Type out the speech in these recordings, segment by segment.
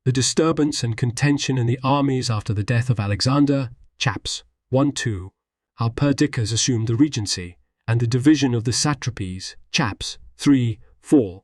The disturbance and contention in the armies after the death of Alexander, chaps 1-2. How Perdiccas assumed the regency, and the division of the satrapies, chaps 3-4.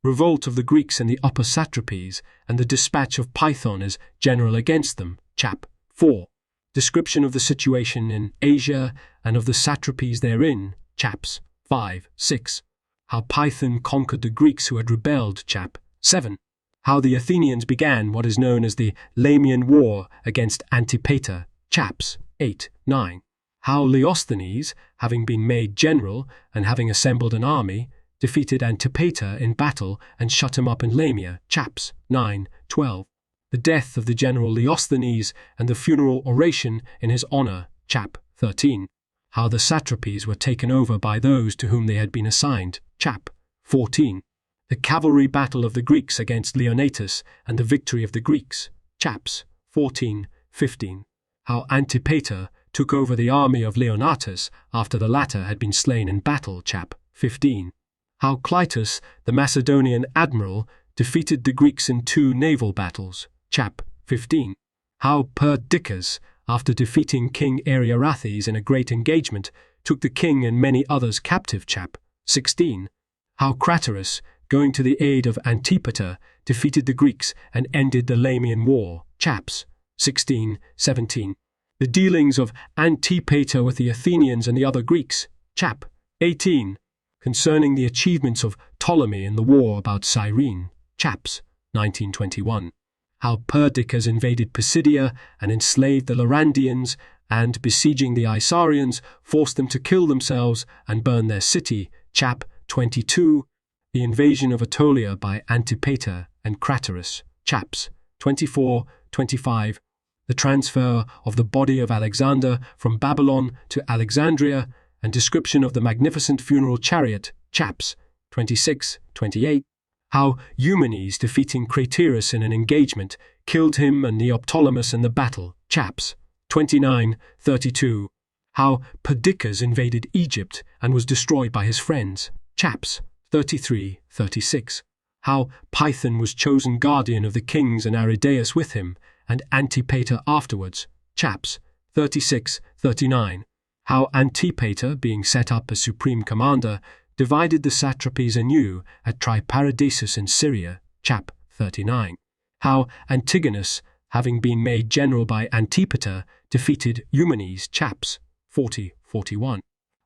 Revolt of the Greeks in the upper satrapies, and the dispatch of Python as general against them, chap 4. Description of the situation in Asia and of the satrapies therein, chaps 5-6. How Python conquered the Greeks who had rebelled, chap 7. How the Athenians began what is known as the Lamian War against Antipater, chaps 8-9. How Leosthenes, having been made general and having assembled an army, defeated Antipater in battle and shut him up in Lamia, chaps 9-12. The death of the general Leosthenes and the funeral oration in his honor, chap 13. How the satrapies were taken over by those to whom they had been assigned, chap 14. The cavalry battle of the Greeks against Leonatus and the victory of the Greeks, chaps 14-15. How Antipater took over the army of Leonatus after the latter had been slain in battle, chap 15. How Clytus, the Macedonian admiral, defeated the Greeks in 2 naval battles, chap 15. How Perdiccas, after defeating King Ariarathes in a great engagement, took the king and many others captive, chap 16. How Craterus, going to the aid of Antipater, defeated the Greeks and ended the Lamian War, chaps 16-17. The dealings of Antipater with the Athenians and the other Greeks, chap 18. Concerning the achievements of Ptolemy in the war about Cyrene, chaps 1921. How Perdiccas invaded Pisidia and enslaved the Larandians, and, besieging the Isaurians, forced them to kill themselves and burn their city, chap 22. The invasion of Aetolia by Antipater and Craterus, chaps 24-25. The transfer of the body of Alexander from Babylon to Alexandria, and description of the magnificent funeral chariot, chaps 26-28. How Eumenes, defeating Craterus in an engagement, killed him and Neoptolemus in the battle, chaps 29-32. How Perdiccas invaded Egypt and was destroyed by his friends, chaps 33-36. How Python was chosen guardian of the kings and Aridaeus with him, and Antipater afterwards, chaps 36-39. How Antipater, being set up as supreme commander, divided the satrapies anew at Triparadisus in Syria, chap 39. How Antigonus, having been made general by Antipater, defeated Eumenes, chaps 40-41.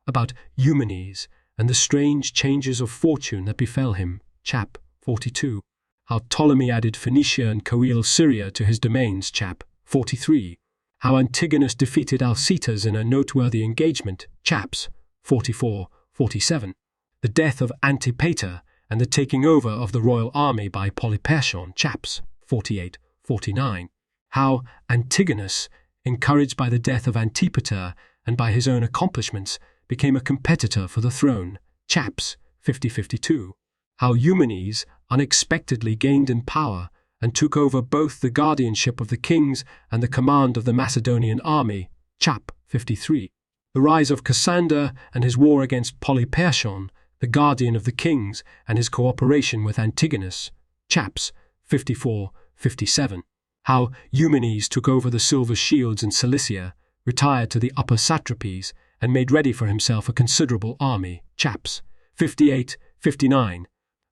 About Eumenes and the strange changes of fortune that befell him, chap 42. How Ptolemy added Phoenicia and Coele Syria to his domains, chap 43. How Antigonus defeated Alcetas in a noteworthy engagement, chaps 44-47. The death of Antipater and the taking over of the royal army by Polyperchon, chaps 48-49. How Antigonus, encouraged by the death of Antipater and by his own accomplishments, became a competitor for the throne, chaps 50-52. How Eumenes unexpectedly gained in power and took over both the guardianship of the kings and the command of the Macedonian army, chap 53. The rise of Cassander and his war against Polyperchon, the guardian of the kings, and his cooperation with Antigonus, chaps 54-57. How Eumenes took over the silver shields in Cilicia, retired to the upper satrapies, and made ready for himself a considerable army, chaps 58-59.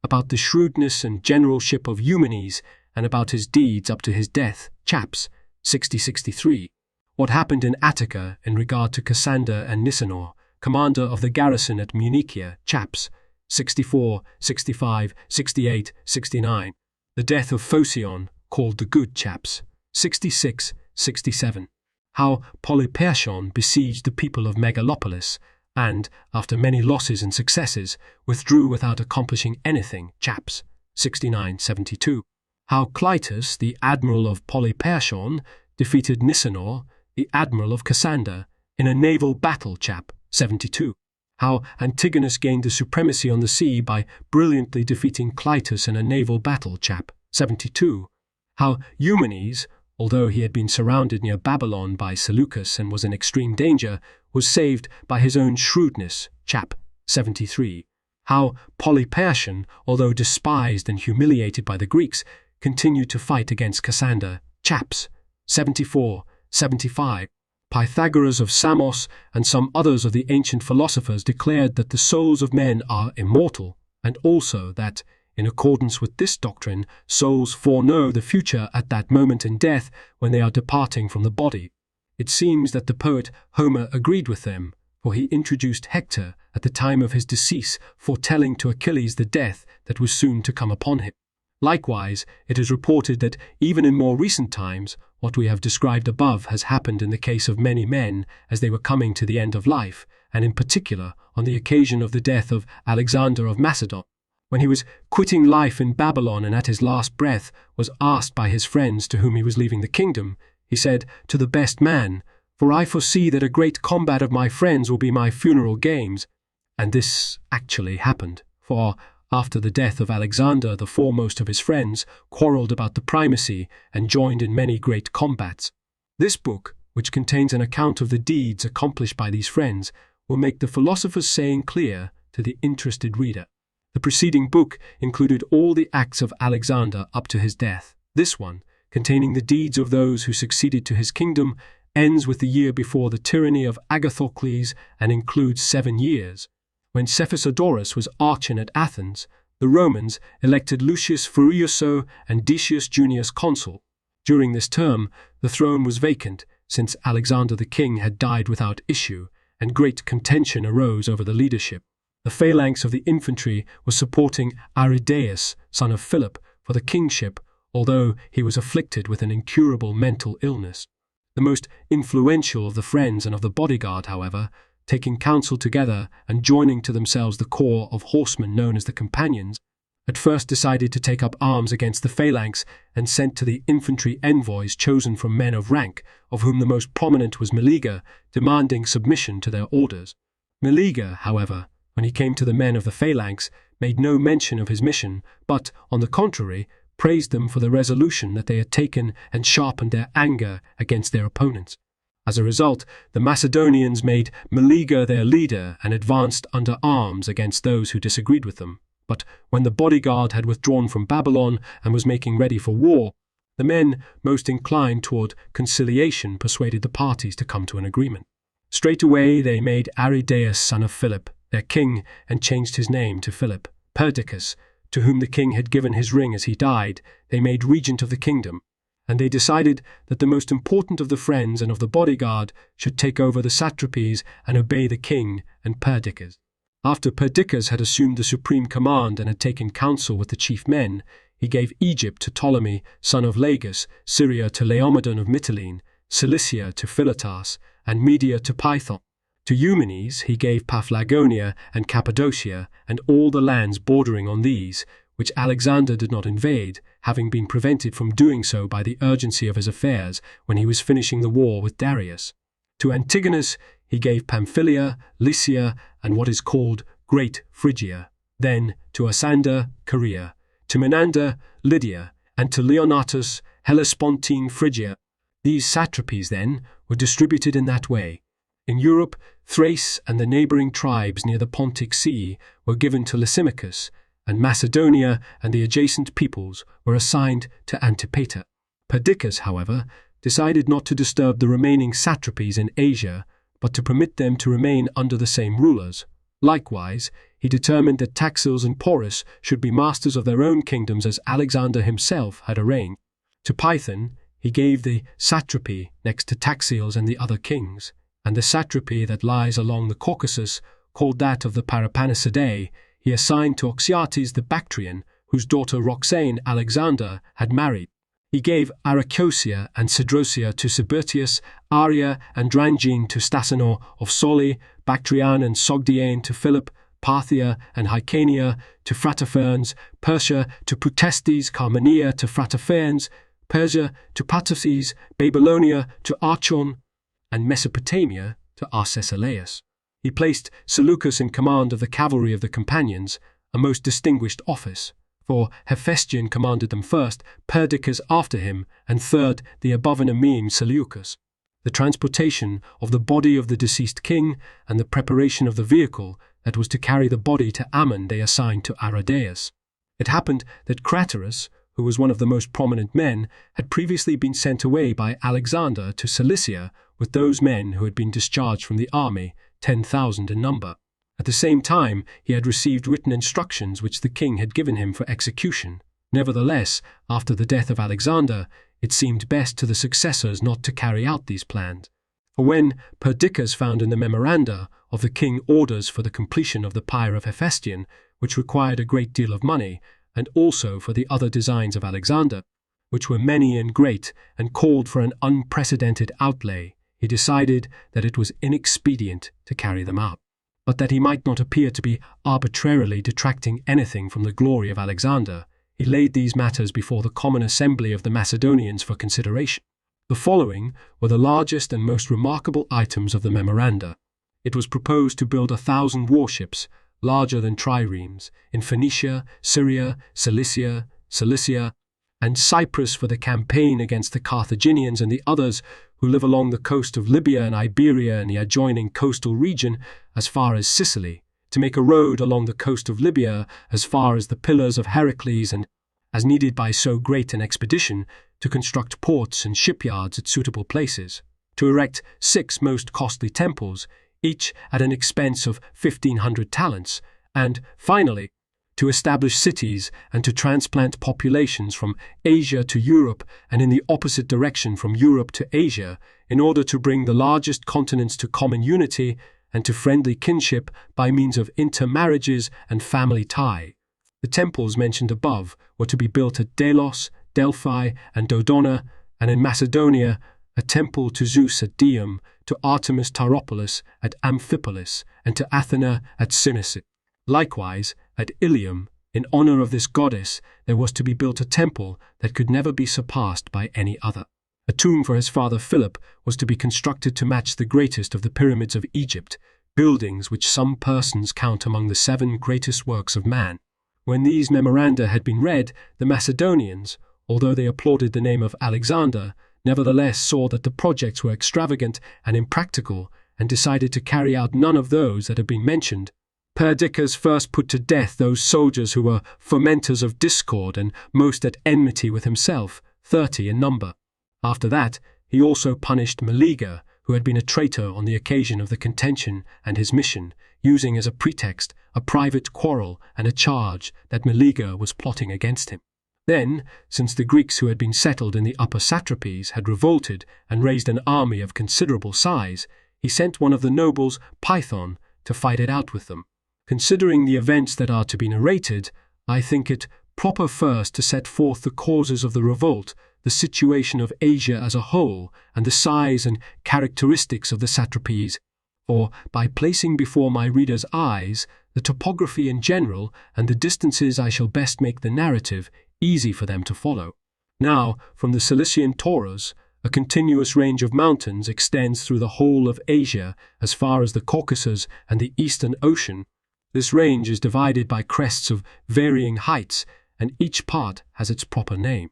About the shrewdness and generalship of Eumenes, and about his deeds up to his death, chaps 60-63. What happened in Attica in regard to Cassander and Nicanor, commander of the garrison at Munichia, chaps 64, 65, 68, 69. The death of Phocion, called the Good, chaps 66, 67. How Polyperchon besieged the people of Megalopolis, and, after many losses and successes, withdrew without accomplishing anything, chaps 69, 72. How Clytus, the admiral of Polyperchon, defeated Nicanor, the admiral of Cassander, in a naval battle, chap 72. How Antigonus gained the supremacy on the sea by brilliantly defeating Clytus in a naval battle, chap 72. How Eumenes, although he had been surrounded near Babylon by Seleucus and was in extreme danger, was saved by his own shrewdness, chap 73. How Polyperchon, although despised and humiliated by the Greeks, continued to fight against Cassander, Chaps, 74, 75. Pythagoras of Samos and some others of the ancient philosophers declared that the souls of men are immortal, and also that, in accordance with this doctrine, souls foreknow the future at that moment in death when they are departing from the body. It seems that the poet Homer agreed with them, for he introduced Hector at the time of his decease, foretelling to Achilles the death that was soon to come upon him. Likewise, it is reported that even in more recent times, what we have described above has happened in the case of many men as they were coming to the end of life, and in particular on the occasion of the death of Alexander of Macedon. When he was quitting life in Babylon and at his last breath was asked by his friends to whom he was leaving the kingdom, he said, "To the best man, for I foresee that a great combat of my friends will be my funeral games." And this actually happened, for after the death of Alexander, the foremost of his friends quarrelled about the primacy and joined in many great combats. This book, which contains an account of the deeds accomplished by these friends, will make the philosopher's saying clear to the interested reader. The preceding book included all the acts of Alexander up to his death. This one, containing the deeds of those who succeeded to his kingdom, ends with the year before the tyranny of Agathocles and includes 7 years. When Cephisodorus was archon at Athens, the Romans elected Lucius Furioso and Decius Junius consul. During this term, the throne was vacant, since Alexander the king had died without issue, and great contention arose over the leadership. The phalanx of the infantry was supporting Aridaeus, son of Philip, for the kingship, although he was afflicted with an incurable mental illness. The most influential of the friends and of the bodyguard, however, taking counsel together and joining to themselves the corps of horsemen known as the Companions, at first decided to take up arms against the phalanx and sent to the infantry envoys chosen from men of rank, of whom the most prominent was Meleager, demanding submission to their orders. Meleager, however, when he came to the men of the phalanx, made no mention of his mission, but, on the contrary, praised them for the resolution that they had taken and sharpened their anger against their opponents. As a result, the Macedonians made Meleager their leader and advanced under arms against those who disagreed with them. But when the bodyguard had withdrawn from Babylon and was making ready for war, the men most inclined toward conciliation persuaded the parties to come to an agreement. Straightway they made Aridaeus son of Philip their king and changed his name to Philip. Perdiccas, to whom the king had given his ring as he died, they made regent of the kingdom, and they decided that the most important of the friends and of the bodyguard should take over the satrapies and obey the king and Perdiccas. After Perdiccas had assumed the supreme command and had taken counsel with the chief men, he gave Egypt to Ptolemy, son of Lagus, Syria to Laomedon of Mytilene, Cilicia to Philotas, and Media to Python. To Eumenes he gave Paphlagonia and Cappadocia and all the lands bordering on these, which Alexander did not invade, having been prevented from doing so by the urgency of his affairs when he was finishing the war with Darius. To Antigonus he gave Pamphylia, Lycia, and what is called Great Phrygia. Then to Asander, Caria, to Menander, Lydia, and to Leonatus, Hellespontine Phrygia. These satrapies, then, were distributed in that way. In Europe, Thrace and the neighboring tribes near the Pontic Sea were given to Lysimachus, and Macedonia and the adjacent peoples were assigned to Antipater. Perdiccas, however, decided not to disturb the remaining satrapies in Asia, but to permit them to remain under the same rulers. Likewise, he determined that Taxils and Porus should be masters of their own kingdoms as Alexander himself had arranged. To Python he gave the satrapy next to Taxils and the other kings, and the satrapy that lies along the Caucasus, called that of the Parapanicidae, he assigned to Oxyates the Bactrian, whose daughter Roxane Alexander had married. He gave Arachosia and Sidrosia to Sibertius, Aria and Drangine to Stasinor of Soli, Bactrian and Sogdiane to Philip, Parthia and Hyrcania to Phrataphernes, Persia to Putestes, Carmania to Phrataphernes, Persia to Patophes, Babylonia to Archon, and Mesopotamia to Arcesilaus. He placed Seleucus in command of the cavalry of the Companions, a most distinguished office, for Hephaestion commanded them first, Perdiccas after him, and third the abominable Seleucus. The transportation of the body of the deceased king and the preparation of the vehicle that was to carry the body to Ammon they assigned to Aridaeus. It happened that Craterus, who was one of the most prominent men, had previously been sent away by Alexander to Cilicia with those men who had been discharged from the army, 10,000 in number. At the same time, he had received written instructions which the king had given him for execution. Nevertheless, after the death of Alexander, it seemed best to the successors not to carry out these plans. For when Perdiccas found in the memoranda of the king orders for the completion of the pyre of Hephaestion, which required a great deal of money, and also for the other designs of Alexander, which were many and great and called for an unprecedented outlay, he decided that it was inexpedient to carry them out, but that he might not appear to be arbitrarily detracting anything from the glory of Alexander, he laid these matters before the common assembly of the Macedonians for consideration. The following were the largest and most remarkable items of the memoranda. It was proposed to build 1,000 warships, larger than triremes, in Phoenicia, Syria, Cilicia, and Cyprus for the campaign against the Carthaginians and the others who live along the coast of Libya and Iberia and the adjoining coastal region as far as Sicily, to make a road along the coast of Libya as far as the Pillars of Heracles, and, as needed by so great an expedition, to construct ports and shipyards at suitable places, to erect 6 most costly temples, each at an expense of 1,500 talents, and, finally, to establish cities and to transplant populations from Asia to Europe and in the opposite direction from Europe to Asia, in order to bring the largest continents to common unity and to friendly kinship by means of intermarriages and family tie. The temples mentioned above were to be built at Delos, Delphi, and Dodona, and in Macedonia, a temple to Zeus at Dium, to Artemis Tauropolis at Amphipolis, and to Athena at Cynice. Likewise, at Ilium, in honor of this goddess, there was to be built a temple that could never be surpassed by any other. A tomb for his father Philip was to be constructed to match the greatest of the pyramids of Egypt, buildings which some persons count among the 7 greatest works of man. When these memoranda had been read, the Macedonians, although they applauded the name of Alexander, nevertheless saw that the projects were extravagant and impractical, and decided to carry out none of those that had been mentioned. Perdiccas first put to death those soldiers who were fomenters of discord and most at enmity with himself, 30 in number. After that, he also punished Meleager, who had been a traitor on the occasion of the contention and his mission, using as a pretext a private quarrel and a charge that Meleager was plotting against him. Then, since the Greeks who had been settled in the upper satrapies had revolted and raised an army of considerable size, he sent one of the nobles, Python, to fight it out with them. Considering the events that are to be narrated, I think it proper first to set forth the causes of the revolt, the situation of Asia as a whole, and the size and characteristics of the satrapies, or by placing before my readers' eyes the topography in general and the distances I shall best make the narrative easy for them to follow. Now, from the Cilician Taurus, a continuous range of mountains extends through the whole of Asia as far as the Caucasus and the Eastern Ocean. This range is divided by crests of varying heights, and each part has its proper name.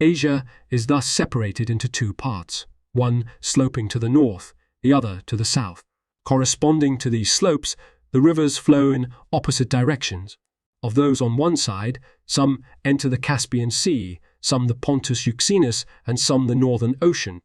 Asia is thus separated into 2 parts, one sloping to the north, the other to the south. Corresponding to these slopes, the rivers flow in opposite directions. Of those on one side, some enter the Caspian Sea, some the Pontus Euxinus, and some the Northern Ocean.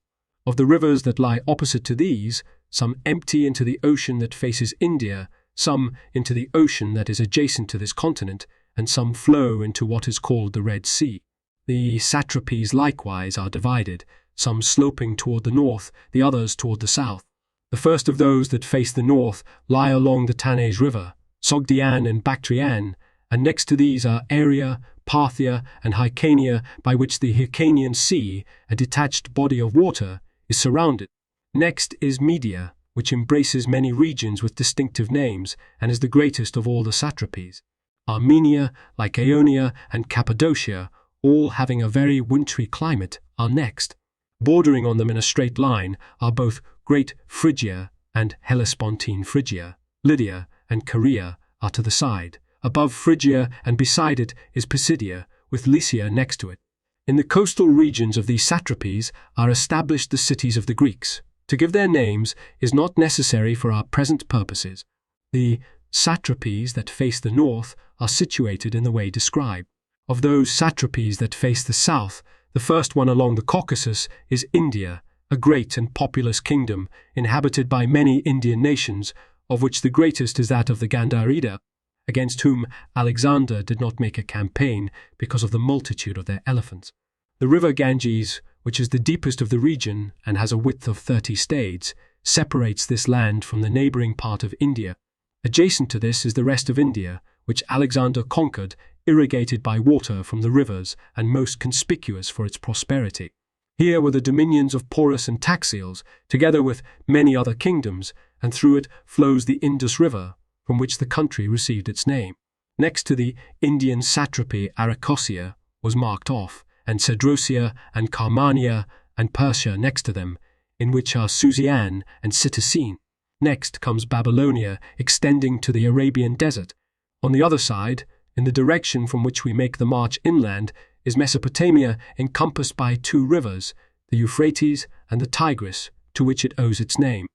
Of the rivers that lie opposite to these, some empty into the ocean that faces India, some into the ocean that is adjacent to this continent, and some flow into what is called the Red Sea. The satrapies likewise are divided, some sloping toward the north, the others toward the south. The first of those that face the north lie along the Tanais River, Sogdian and Bactrian, and next to these are Aria, Parthia, and Hyrcania, by which the Hyrcanian Sea, a detached body of water, is surrounded. Next is Media, which embraces many regions with distinctive names and is the greatest of all the satrapies. Armenia, Lycaonia, and Cappadocia, all having a very wintry climate, are next. Bordering on them in a straight line are both Great Phrygia and Hellespontine Phrygia. Lydia and Caria are to the side. Above Phrygia and beside it is Pisidia, with Lycia next to it. In the coastal regions of these satrapies are established the cities of the Greeks. To give their names is not necessary for our present purposes. The satrapies that face the north are situated in the way described. Of those satrapies that face the south, the first one along the Caucasus is India, a great and populous kingdom inhabited by many Indian nations, of which the greatest is that of the Gandharida, against whom Alexander did not make a campaign because of the multitude of their elephants. The river Ganges, which is the deepest of the region and has a width of 30 stades, separates this land from the neighboring part of India. Adjacent to this is the rest of India, which Alexander conquered, irrigated by water from the rivers and most conspicuous for its prosperity. Here were the dominions of Porus and Taxiles, together with many other kingdoms, and through it flows the Indus River, from which the country received its name. Next to the Indian satrapy Arachosia was marked off, and Cedrosia and Carmania and Persia next to them, in which are Susian and Citacine. Next comes Babylonia, extending to the Arabian desert. On the other side, in the direction from which we make the march inland, is Mesopotamia, encompassed by 2 rivers, the Euphrates and the Tigris, to which it owes its name.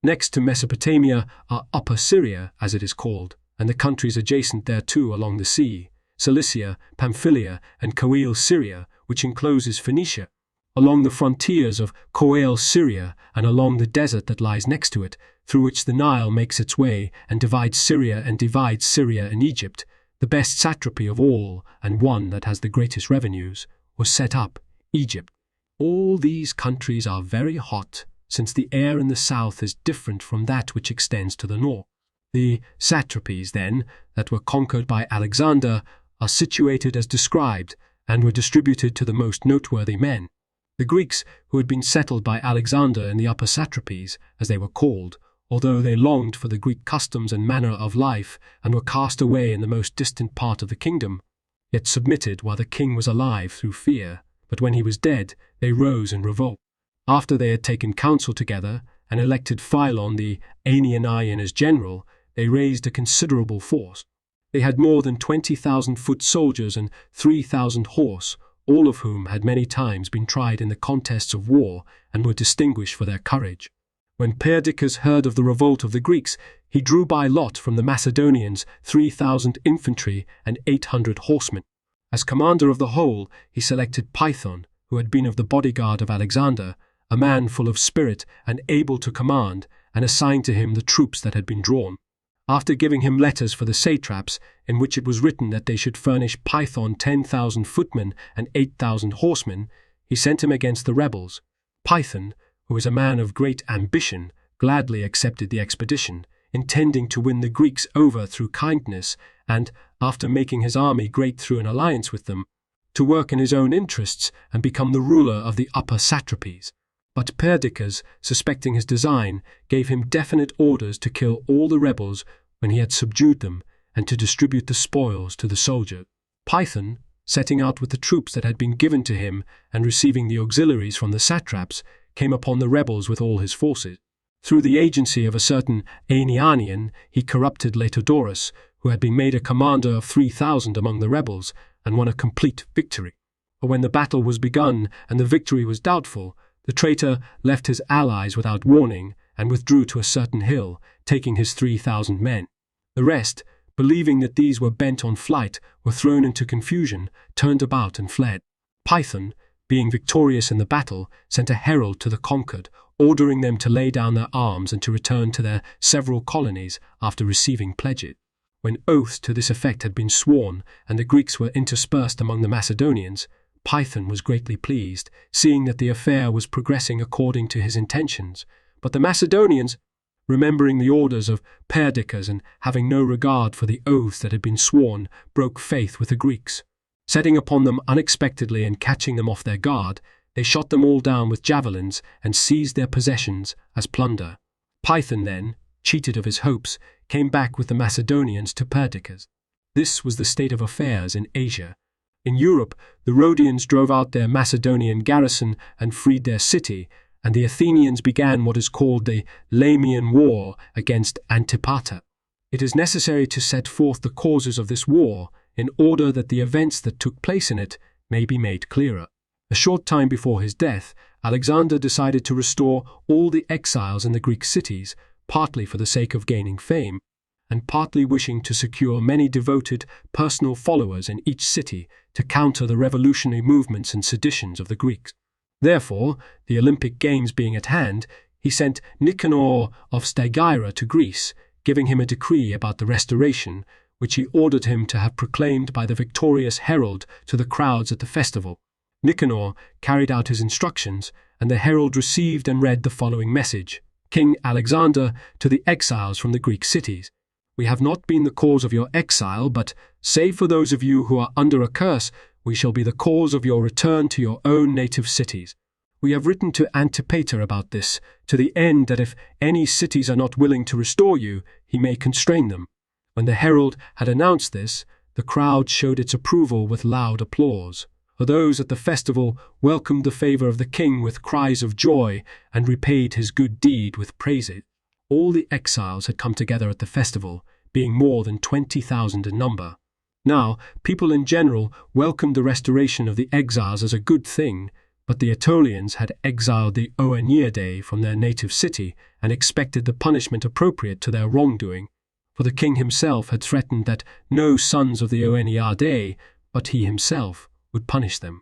Next to Mesopotamia are Upper Syria, as it is called, and the countries adjacent thereto along the sea, Cilicia, Pamphylia, and Coele Syria, which encloses Phoenicia. Along the frontiers of Coele Syria, and along the desert that lies next to it, through which the Nile makes its way and divides Syria and Egypt, the best satrapy of all, and one that has the greatest revenues, was set up, Egypt. All these countries are very hot, since the air in the south is different from that which extends to the north. The satrapies, then, that were conquered by Alexander are situated as described, and were distributed to the most noteworthy men. The Greeks, who had been settled by Alexander in the upper satrapies, as they were called, although they longed for the Greek customs and manner of life, and were cast away in the most distant part of the kingdom, yet submitted while the king was alive through fear, but when he was dead, they rose in revolt. After they had taken counsel together, and elected Philon the Aenianian as general, they raised a considerable force. They had more than 20,000 foot soldiers and 3,000 horse, all of whom had many times been tried in the contests of war, and were distinguished for their courage. When Perdiccas heard of the revolt of the Greeks, he drew by lot from the Macedonians 3,000 infantry and 800 horsemen. As commander of the whole, he selected Python, who had been of the bodyguard of Alexander, a man full of spirit and able to command, and assigned to him the troops that had been drawn. After giving him letters for the satraps, in which it was written that they should furnish Python 10,000 footmen and 8,000 horsemen, he sent him against the rebels. Python, who was a man of great ambition, gladly accepted the expedition, intending to win the Greeks over through kindness and, after making his army great through an alliance with them, to work in his own interests and become the ruler of the upper satrapies. But Perdiccas, suspecting his design, gave him definite orders to kill all the rebels when he had subdued them, and to distribute the spoils to the soldiers. Python, setting out with the troops that had been given to him and receiving the auxiliaries from the satraps, came upon the rebels with all his forces. Through the agency of a certain Aenianian, he corrupted Diodorus, who had been made a commander of 3,000 among the rebels, and won a complete victory. But when the battle was begun and the victory was doubtful, the traitor left his allies without warning and withdrew to a certain hill, taking his 3,000 men. The rest, believing that these were bent on flight, were thrown into confusion, turned about and fled. Python, being victorious in the battle, sent a herald to the conquered, ordering them to lay down their arms and to return to their several colonies after receiving pledges. When oaths to this effect had been sworn and the Greeks were interspersed among the Macedonians, Python was greatly pleased, seeing that the affair was progressing according to his intentions. But the Macedonians, remembering the orders of Perdiccas and having no regard for the oaths that had been sworn, broke faith with the Greeks. Setting upon them unexpectedly and catching them off their guard, they shot them all down with javelins and seized their possessions as plunder. Python then, cheated of his hopes, came back with the Macedonians to Perdiccas. This was the state of affairs in Asia. In Europe, the Rhodians drove out their Macedonian garrison and freed their city, and the Athenians began what is called the Lamian War against Antipater. It is necessary to set forth the causes of this war, in order that the events that took place in it may be made clearer. A short time before his death, Alexander decided to restore all the exiles in the Greek cities, partly for the sake of gaining fame, and partly wishing to secure many devoted personal followers in each city to counter the revolutionary movements and seditions of the Greeks. Therefore, the Olympic Games being at hand, he sent Nicanor of Stagira to Greece, giving him a decree about the restoration, which he ordered him to have proclaimed by the victorious herald to the crowds at the festival. Nicanor carried out his instructions, and the herald received and read the following message: King Alexander, to the exiles from the Greek cities. We have not been the cause of your exile, but, save for those of you who are under a curse, we shall be the cause of your return to your own native cities. We have written to Antipater about this, to the end that if any cities are not willing to restore you, he may constrain them. When the herald had announced this, the crowd showed its approval with loud applause. For those at the festival welcomed the favor of the king with cries of joy and repaid his good deed with praises. All the exiles had come together at the festival, being more than 20,000 in number. Now, people in general welcomed the restoration of the exiles as a good thing, but the Aetolians had exiled the Oeniadae from their native city and expected the punishment appropriate to their wrongdoing. For the king himself had threatened that no sons of the Oeniadae, but he himself, would punish them.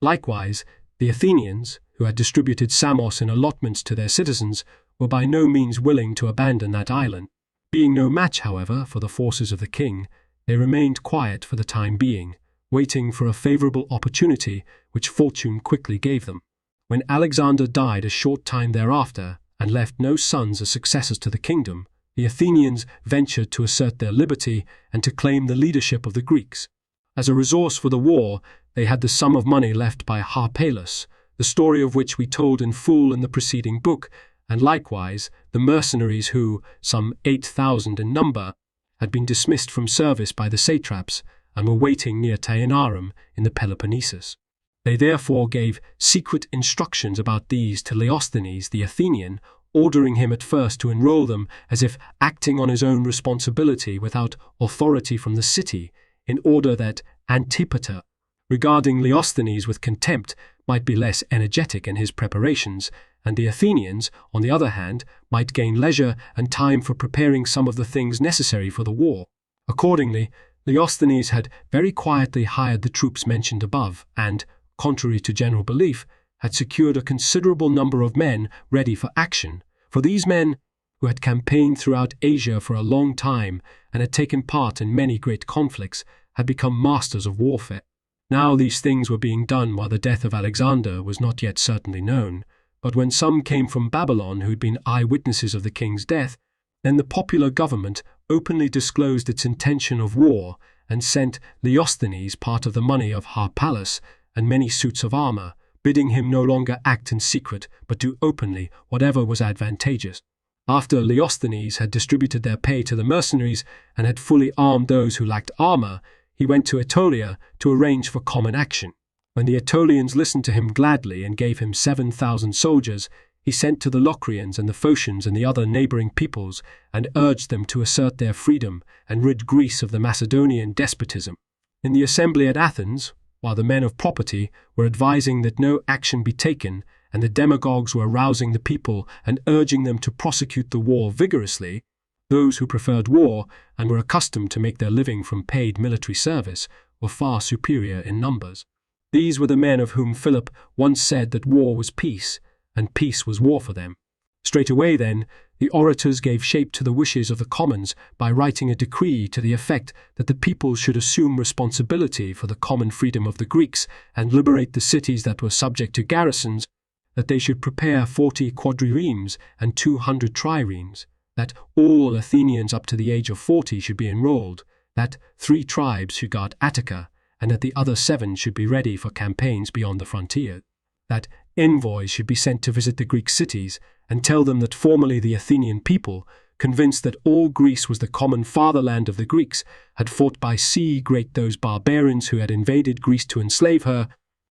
Likewise, the Athenians, who had distributed Samos in allotments to their citizens, were by no means willing to abandon that island. Being no match, however, for the forces of the king, they remained quiet for the time being, waiting for a favorable opportunity which fortune quickly gave them. When Alexander died a short time thereafter, and left no sons as successors to the kingdom, the Athenians ventured to assert their liberty and to claim the leadership of the Greeks. As a resource for the war, they had the sum of money left by Harpalus, the story of which we told in full in the preceding book, and likewise the mercenaries who, some 8,000 in number, had been dismissed from service by the satraps and were waiting near Taenarum in the Peloponnesus. They therefore gave secret instructions about these to Leosthenes the Athenian, ordering him at first to enroll them as if acting on his own responsibility without authority from the city, in order that Antipater, regarding Leosthenes with contempt, might be less energetic in his preparations, and the Athenians, on the other hand, might gain leisure and time for preparing some of the things necessary for the war. Accordingly, Leosthenes had very quietly hired the troops mentioned above, and, contrary to general belief, had secured a considerable number of men ready for action. For these men, who had campaigned throughout Asia for a long time and had taken part in many great conflicts, had become masters of warfare. Now these things were being done while the death of Alexander was not yet certainly known, but when some came from Babylon who had been eyewitnesses of the king's death, then the popular government openly disclosed its intention of war and sent Leosthenes part of the money of Harpalus and many suits of armor, bidding him no longer act in secret but do openly whatever was advantageous. After Leosthenes had distributed their pay to the mercenaries and had fully armed those who lacked armor, he went to Aetolia to arrange for common action. When the Aetolians listened to him gladly and gave him 7,000 soldiers, he sent to the Locrians and the Phocians and the other neighboring peoples and urged them to assert their freedom and rid Greece of the Macedonian despotism. In the assembly at Athens, while the men of property were advising that no action be taken, and the demagogues were rousing the people and urging them to prosecute the war vigorously, those who preferred war and were accustomed to make their living from paid military service were far superior in numbers. These were the men of whom Philip once said that war was peace, and peace was war for them. Straightway, then, the orators gave shape to the wishes of the commons by writing a decree to the effect that the people should assume responsibility for the common freedom of the Greeks and liberate the cities that were subject to garrisons, that they should prepare 40 quadriremes and 200 triremes, that all Athenians up to the age of 40 should be enrolled, that 3 tribes should guard Attica, and that the other 7 should be ready for campaigns beyond the frontier, that envoys should be sent to visit the Greek cities and tell them that formerly the Athenian people, convinced that all Greece was the common fatherland of the Greeks, had fought by sea great those barbarians who had invaded Greece to enslave her,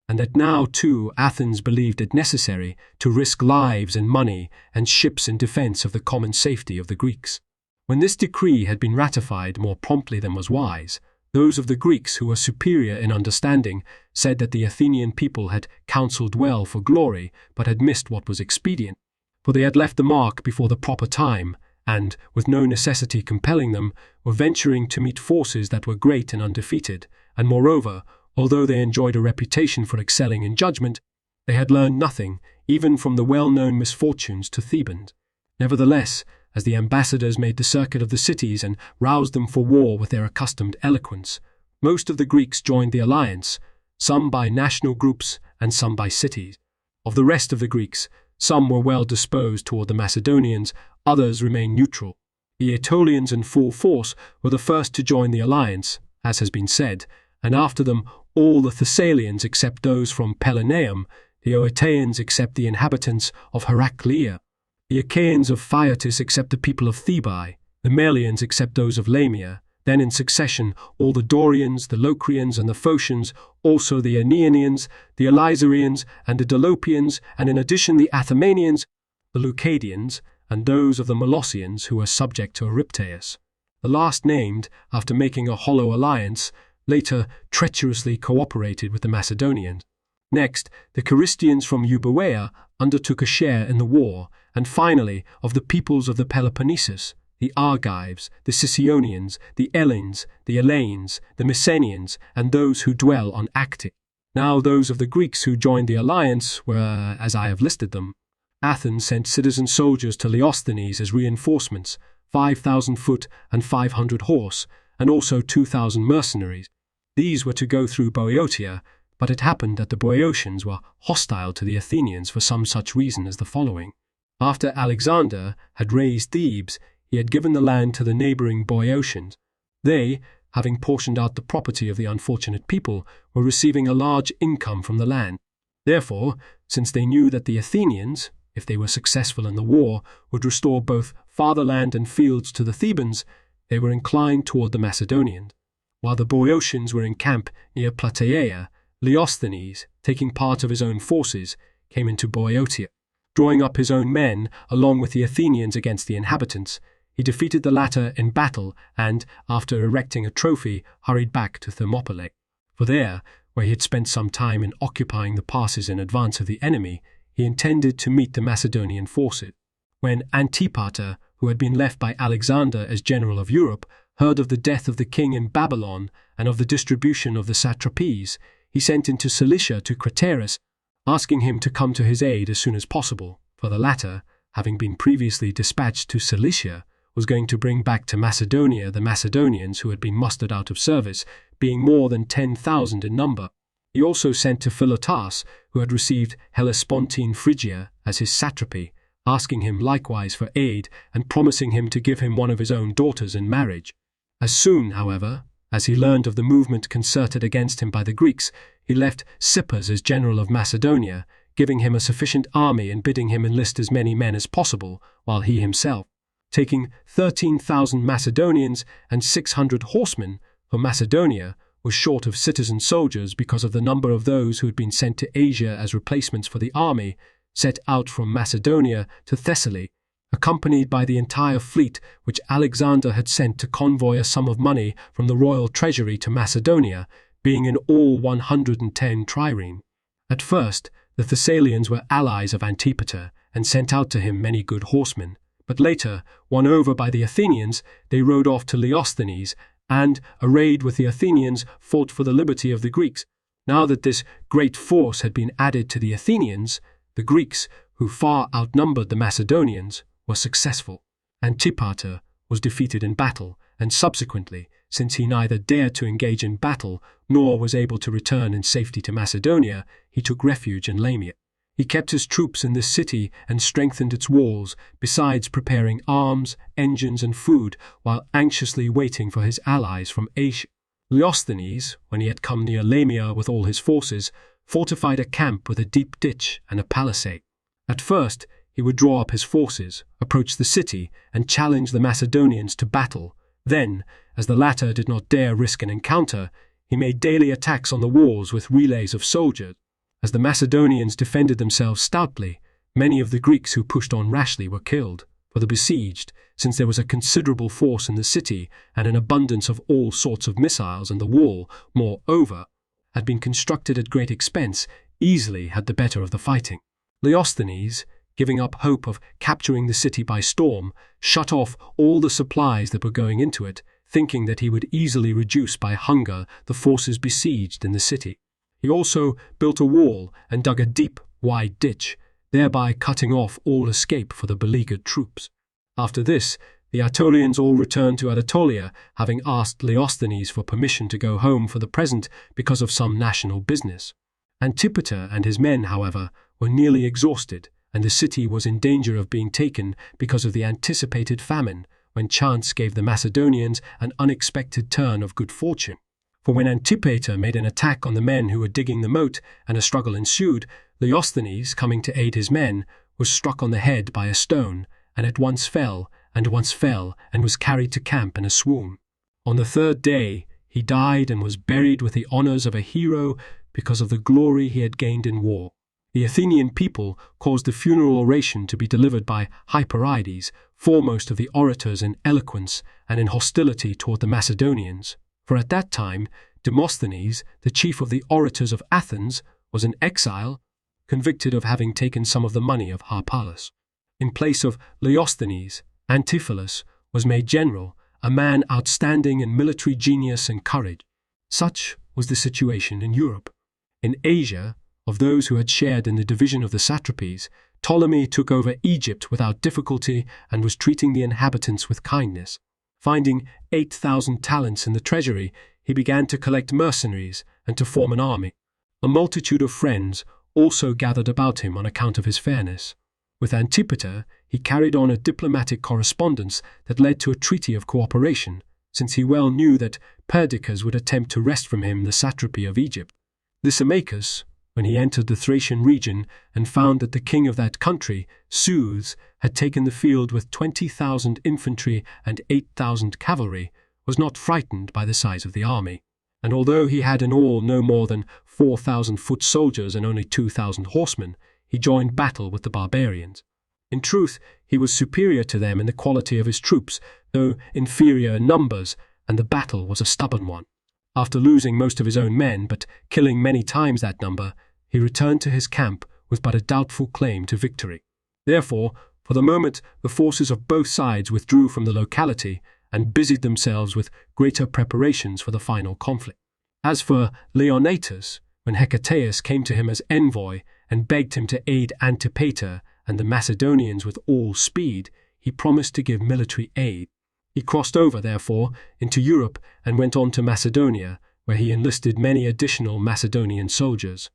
and that now, too, Athens believed it necessary to risk lives and money and ships in defense of the common safety of the Greeks. When this decree had been ratified more promptly than was wise, those of the Greeks who were superior in understanding said that the Athenian people had counselled well for glory, but had missed what was expedient, for they had left the mark before the proper time, and, with no necessity compelling them, were venturing to meet forces that were great and undefeated, and moreover, although they enjoyed a reputation for excelling in judgment, they had learned nothing, even from the well-known misfortunes to Thebans. Nevertheless, as the ambassadors made the circuit of the cities and roused them for war with their accustomed eloquence, most of the Greeks joined the alliance, some by national groups and some by cities. Of the rest of the Greeks, some were well disposed toward the Macedonians, others remained neutral. The Aetolians in full force were the first to join the alliance, as has been said, and after them all the Thessalians except those from Peloneum, the Oetaeans except the inhabitants of Heraclea, the Achaeans of Phaeacis except the people of Thebai, the Melians except those of Lamia, then in succession all the Dorians, the Locrians, and the Phocians, also the Aeneanians, the Elysarians, and the Dolopians, and in addition the Athamanians, the Leucadians, and those of the Molossians who were subject to Eurypteus. The last named, after making a hollow alliance, later treacherously cooperated with the Macedonians. Next, the Carystians from Euboea undertook a share in the war, and finally, of the peoples of the Peloponnesus, the Argives, the Sicyonians, the Ellens, the Elaeans, the Mycenaeans, and those who dwell on Acte. Now those of the Greeks who joined the alliance were, as I have listed them. Athens sent citizen soldiers to Leosthenes as reinforcements, 5,000 foot and 500 horse, and also 2,000 mercenaries. These were to go through Boeotia, but it happened that the Boeotians were hostile to the Athenians for some such reason as the following. After Alexander had razed Thebes, he had given the land to the neighboring Boeotians. They, having portioned out the property of the unfortunate people, were receiving a large income from the land. Therefore, since they knew that the Athenians, if they were successful in the war, would restore both fatherland and fields to the Thebans, they were inclined toward the Macedonians. While the Boeotians were in camp near Plataea, Leosthenes, taking part of his own forces, came into Boeotia. Drawing up his own men, along with the Athenians against the inhabitants, he defeated the latter in battle and, after erecting a trophy, hurried back to Thermopylae. For there, where he had spent some time in occupying the passes in advance of the enemy, he intended to meet the Macedonian forces. When Antipater, who had been left by Alexander as general of Europe, heard of the death of the king in Babylon and of the distribution of the satrapies, he sent into Cilicia to Craterus, asking him to come to his aid as soon as possible, for the latter, having been previously dispatched to Cilicia, was going to bring back to Macedonia the Macedonians who had been mustered out of service, being more than 10,000 in number. He also sent to Philotas, who had received Hellespontine Phrygia as his satrapy, asking him likewise for aid and promising him to give him one of his own daughters in marriage. As soon, however, as he learned of the movement concerted against him by the Greeks, he left Cypras as general of Macedonia, giving him a sufficient army and bidding him enlist as many men as possible, while he himself, taking 13,000 Macedonians and 600 horsemen, for Macedonia was short of citizen soldiers because of the number of those who had been sent to Asia as replacements for the army, set out from Macedonia to Thessaly, accompanied by the entire fleet which Alexander had sent to convoy a sum of money from the royal treasury to Macedonia, being in all 110 trireme. At first, the Thessalians were allies of Antipater and sent out to him many good horsemen, but later, won over by the Athenians, they rode off to Leosthenes and, arrayed with the Athenians, fought for the liberty of the Greeks. Now that this great force had been added to the Athenians, the Greeks, who far outnumbered the Macedonians, were successful. Antipater was defeated in battle, and subsequently, since he neither dared to engage in battle nor was able to return in safety to Macedonia, he took refuge in Lamia. He kept his troops in this city and strengthened its walls, besides preparing arms, engines, and food, while anxiously waiting for his allies from Asia. Leosthenes, when he had come near Lamia with all his forces, fortified a camp with a deep ditch and a palisade. At first, he would draw up his forces, approach the city, and challenge the Macedonians to battle. Then, as the latter did not dare risk an encounter, he made daily attacks on the walls with relays of soldiers. As the Macedonians defended themselves stoutly, many of the Greeks who pushed on rashly were killed, for the besieged, since there was a considerable force in the city and an abundance of all sorts of missiles, and the wall, moreover, had been constructed at great expense, easily had the better of the fighting. Leosthenes, giving up hope of capturing the city by storm, shut off all the supplies that were going into it, thinking that he would easily reduce by hunger the forces besieged in the city. He also built a wall and dug a deep, wide ditch, thereby cutting off all escape for the beleaguered troops. After this, the Aetolians all returned to Anatolia, having asked Leosthenes for permission to go home for the present because of some national business. Antipater and his men, however, were nearly exhausted, and the city was in danger of being taken because of the anticipated famine, when chance gave the Macedonians an unexpected turn of good fortune. For when Antipater made an attack on the men who were digging the moat, and a struggle ensued, Leosthenes, coming to aid his men, was struck on the head by a stone, and at once fell, and was carried to camp in a swoon. On the third day he died and was buried with the honors of a hero because of the glory he had gained in war. The Athenian people caused the funeral oration to be delivered by Hyperides, foremost of the orators in eloquence and in hostility toward the Macedonians. For at that time Demosthenes, the chief of the orators of Athens, was in exile, convicted of having taken some of the money of Harpalus. In place of Leosthenes, Antipholus was made general, a man outstanding in military genius and courage. Such was the situation in Europe. In Asia, of those who had shared in the division of the satrapies, Ptolemy took over Egypt without difficulty and was treating the inhabitants with kindness. Finding 8,000 talents in the treasury, he began to collect mercenaries and to form an army. A multitude of friends also gathered about him on account of his fairness. With Antipater, he carried on a diplomatic correspondence that led to a treaty of cooperation, since he well knew that Perdiccas would attempt to wrest from him the satrapy of Egypt. Lysimachus, when he entered the Thracian region and found that the king of that country, Zeus, had taken the field with 20,000 infantry and 8,000 cavalry, was not frightened by the size of the army. And although he had in all no more than 4,000 foot soldiers and only 2,000 horsemen, he joined battle with the barbarians. In truth, he was superior to them in the quality of his troops, though inferior in numbers, and the battle was a stubborn one. After losing most of his own men, but killing many times that number, he returned to his camp with but a doubtful claim to victory. Therefore, for the moment, the forces of both sides withdrew from the locality and busied themselves with greater preparations for the final conflict. As for Leonatus, when Hecataeus came to him as envoy and begged him to aid Antipater and the Macedonians with all speed, he promised to give military aid. He crossed over, therefore, into Europe and went on to Macedonia, where he enlisted many additional Macedonian soldiers.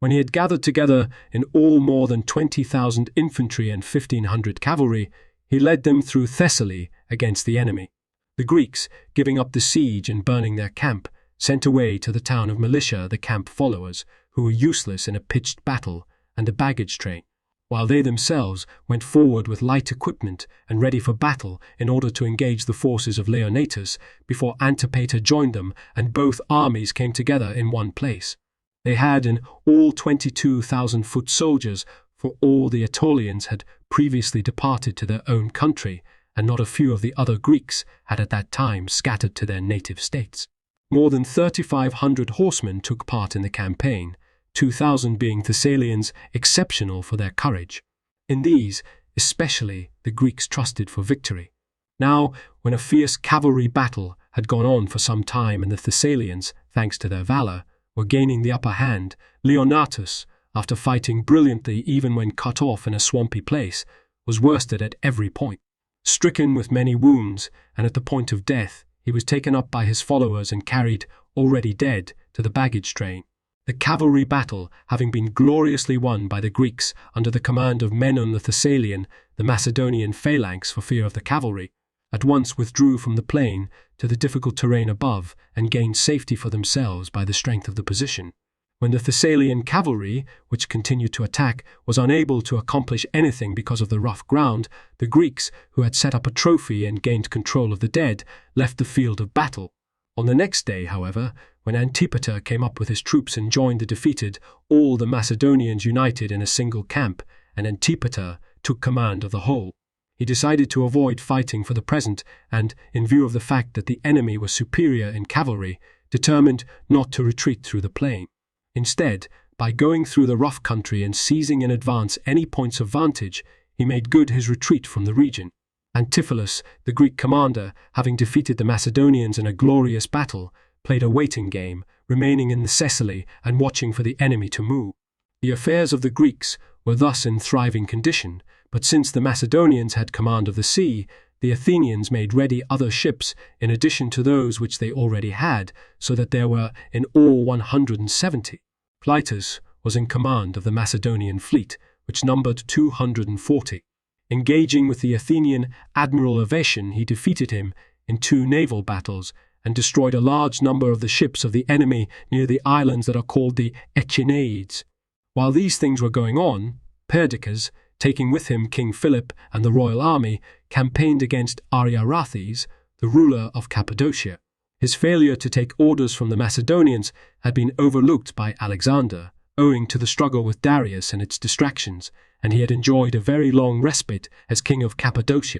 When he had gathered together in all more than 20,000 infantry and 1,500 cavalry, he led them through Thessaly against the enemy. The Greeks, giving up the siege and burning their camp, sent away to the town of Militia the camp followers, who were useless in a pitched battle, and a baggage train, while they themselves went forward with light equipment and ready for battle in order to engage the forces of Leonatus before Antipater joined them and both armies came together in one place. They had in all 22,000 foot soldiers, for all the Aetolians had previously departed to their own country, and not a few of the other Greeks had at that time scattered to their native states. More than 3,500 horsemen took part in the campaign, 2,000 being Thessalians exceptional for their courage. In these, especially, the Greeks trusted for victory. Now, when a fierce cavalry battle had gone on for some time and the Thessalians, thanks to their valor, were gaining the upper hand, Leonatus, after fighting brilliantly even when cut off in a swampy place, was worsted at every point. Stricken with many wounds, and at the point of death, he was taken up by his followers and carried, already dead, to the baggage train. The cavalry battle having been gloriously won by the Greeks under the command of Menon the Thessalian, the Macedonian phalanx, for fear of the cavalry, at once withdrew from the plain to the difficult terrain above and gained safety for themselves by the strength of the position. When the Thessalian cavalry, which continued to attack, was unable to accomplish anything because of the rough ground, the Greeks, who had set up a trophy and gained control of the dead, left the field of battle. On the next day, however, when Antipater came up with his troops and joined the defeated, all the Macedonians united in a single camp, and Antipater took command of the whole. He decided to avoid fighting for the present and, in view of the fact that the enemy was superior in cavalry, determined not to retreat through the plain. Instead, by going through the rough country and seizing in advance any points of vantage, he made good his retreat from the region. Antipholus, the Greek commander, having defeated the Macedonians in a glorious battle, played a waiting game, remaining in Thessaly and watching for the enemy to move. The affairs of the Greeks were thus in thriving condition, but since the Macedonians had command of the sea, the Athenians made ready other ships in addition to those which they already had, so that there were in all 170. Clytus was in command of the Macedonian fleet, which numbered 240. Engaging with the Athenian admiral Ovation, he defeated him in 2 naval battles and destroyed a large number of the ships of the enemy near the islands that are called the Echinades. While these things were going on, Perdiccas, taking with him King Philip and the royal army, campaigned against Ariarathes, the ruler of Cappadocia. His failure to take orders from the Macedonians had been overlooked by Alexander, owing to the struggle with Darius and its distractions, and he had enjoyed a very long respite as king of Cappadocia.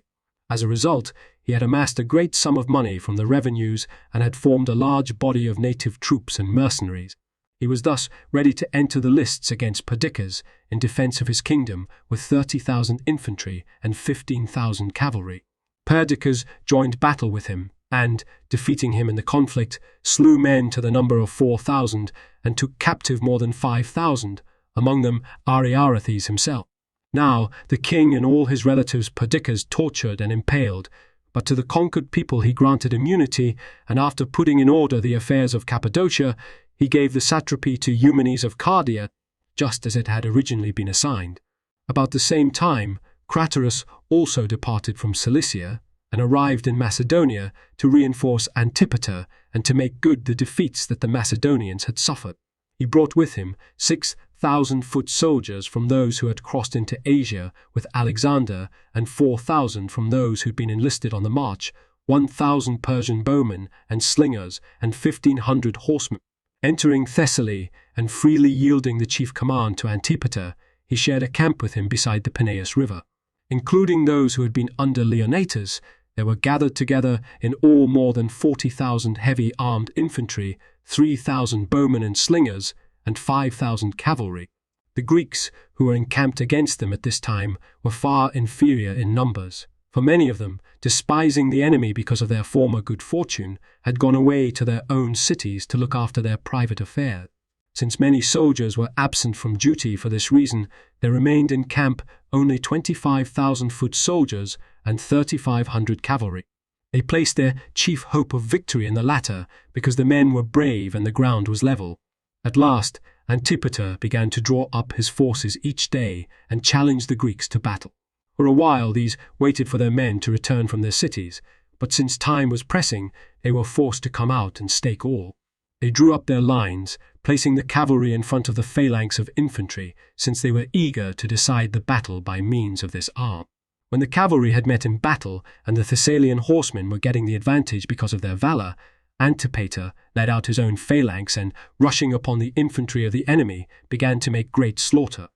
As a result, he had amassed a great sum of money from the revenues and had formed a large body of native troops and mercenaries. He was thus ready to enter the lists against Perdiccas in defense of his kingdom with 30,000 infantry and 15,000 cavalry. Perdiccas joined battle with him and, defeating him in the conflict, slew men to the number of 4,000 and took captive more than 5,000, among them Ariarathes himself. Now the king and all his relatives Perdiccas tortured and impaled, but to the conquered people he granted immunity, and after putting in order the affairs of Cappadocia, he gave the satrapy to Eumenes of Cardia, just as it had originally been assigned. About the same time, Craterus also departed from Cilicia and arrived in Macedonia to reinforce Antipater and to make good the defeats that the Macedonians had suffered. He brought with him 6,000 foot soldiers from those who had crossed into Asia with Alexander and 4,000 from those who had been enlisted on the march, 1,000 Persian bowmen and slingers and 1,500 horsemen. Entering Thessaly and freely yielding the chief command to Antipater, he shared a camp with him beside the Peneus River. Including those who had been under Leonatus, there were gathered together in all more than 40,000 heavy armed infantry, 3,000 bowmen and slingers, and 5,000 cavalry. The Greeks, who were encamped against them at this time, were far inferior in numbers, for many of them, despising the enemy because of their former good fortune, had gone away to their own cities to look after their private affairs. Since many soldiers were absent from duty for this reason, there remained in camp only 25,000 foot soldiers and 3,500 cavalry. They placed their chief hope of victory in the latter because the men were brave and the ground was level. At last, Antipater began to draw up his forces each day and challenge the Greeks to battle. For a while these waited for their men to return from their cities, but since time was pressing, they were forced to come out and stake all. They drew up their lines, placing the cavalry in front of the phalanx of infantry, since they were eager to decide the battle by means of this arm. When the cavalry had met in battle and the Thessalian horsemen were getting the advantage because of their valor, Antipater led out his own phalanx and, rushing upon the infantry of the enemy, began to make great slaughter.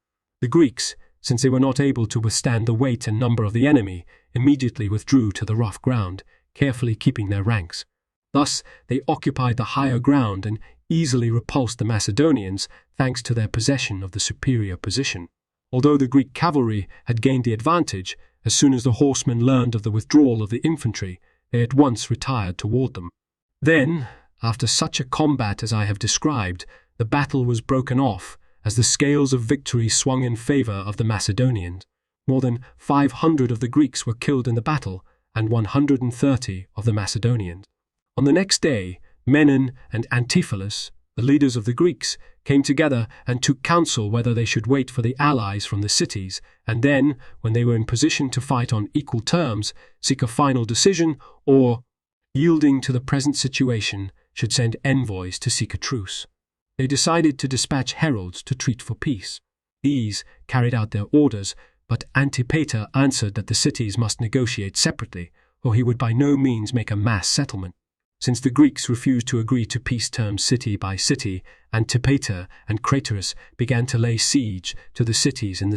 The Greeks, since they were not able to withstand the weight and number of the enemy, immediately withdrew to the rough ground, carefully keeping their ranks. Thus they occupied the higher ground and easily repulsed the Macedonians thanks to their possession of the superior position. Although the Greek cavalry had gained the advantage, as soon as the horsemen learned of the withdrawal of the infantry, they at once retired toward them. Then, after such a combat as I have described, the battle was broken off, as the scales of victory swung in favor of the Macedonians. More than 500 of the Greeks were killed in the battle, and 130 of the Macedonians. On the next day, Menon and Antipholus, the leaders of the Greeks, came together and took counsel whether they should wait for the allies from the cities, and then, when they were in position to fight on equal terms, seek a final decision, or, yielding to the present situation, should send envoys to seek a truce. They decided to dispatch heralds to treat for peace. These carried out their orders, but Antipater answered that the cities must negotiate separately, or he would by no means make a mass settlement. Since the Greeks refused to agree to peace terms city by city, Antipater and Craterus began to lay siege to the cities in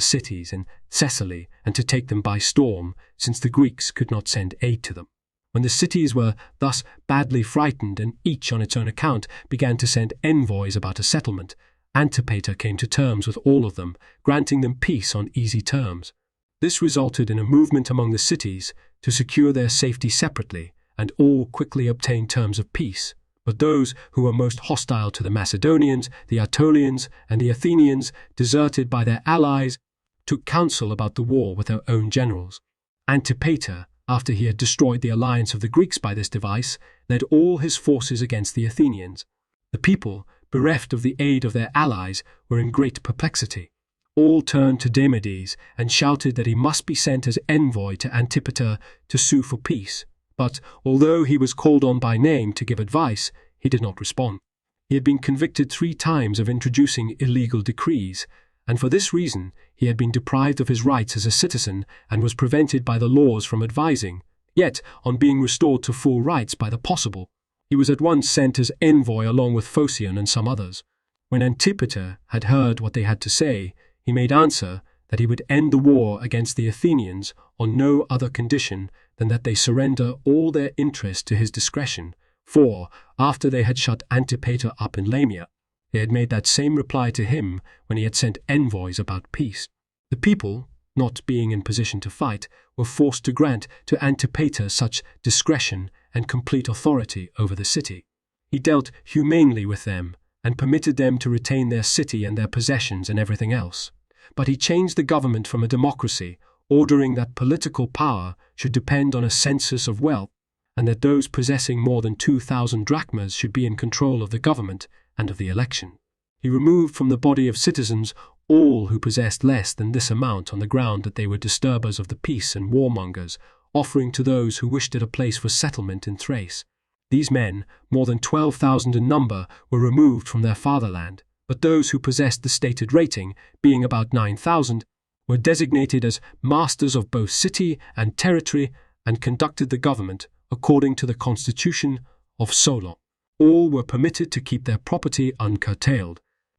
Thessaly and to take them by storm, since the Greeks could not send aid to them. When the cities were thus badly frightened and each on its own account began to send envoys about a settlement, Antipater came to terms with all of them, granting them peace on easy terms. This resulted in a movement among the cities to secure their safety separately, and all quickly obtained terms of peace. But those who were most hostile to the Macedonians, the Aetolians, and the Athenians, deserted by their allies, took counsel about the war with their own generals. Antipater, after he had destroyed the alliance of the Greeks by this device, led all his forces against the Athenians. The people, bereft of the aid of their allies, were in great perplexity. All turned to Demades and shouted that he must be sent as envoy to Antipater to sue for peace. But, although he was called on by name to give advice, he did not respond. He had been convicted 3 times of introducing illegal decrees, and for this reason he had been deprived of his rights as a citizen and was prevented by the laws from advising. Yet, on being restored to full rights by the possible, he was at once sent as envoy along with Phocion and some others. When Antipater had heard what they had to say, he made answer that he would end the war against the Athenians on no other condition than that they surrender all their interest to his discretion, for, after they had shut Antipater up in Lamia, they had made that same reply to him when he had sent envoys about peace. The people, not being in position to fight, were forced to grant to Antipater such discretion and complete authority over the city. He dealt humanely with them, and permitted them to retain their city and their possessions and everything else. But he changed the government from a democracy, ordering that political power should depend on a census of wealth, and that those possessing more than 2,000 drachmas should be in control of the government and of the election. He removed from the body of citizens all who possessed less than this amount on the ground that they were disturbers of the peace and warmongers, offering to those who wished it a place for settlement in Thrace. These men, more than 12,000 in number, were removed from their fatherland, but those who possessed the stated rating, being about 9,000, were designated as masters of both city and territory and conducted the government according to the constitution of Solon. All were permitted to keep their property uncurtailed.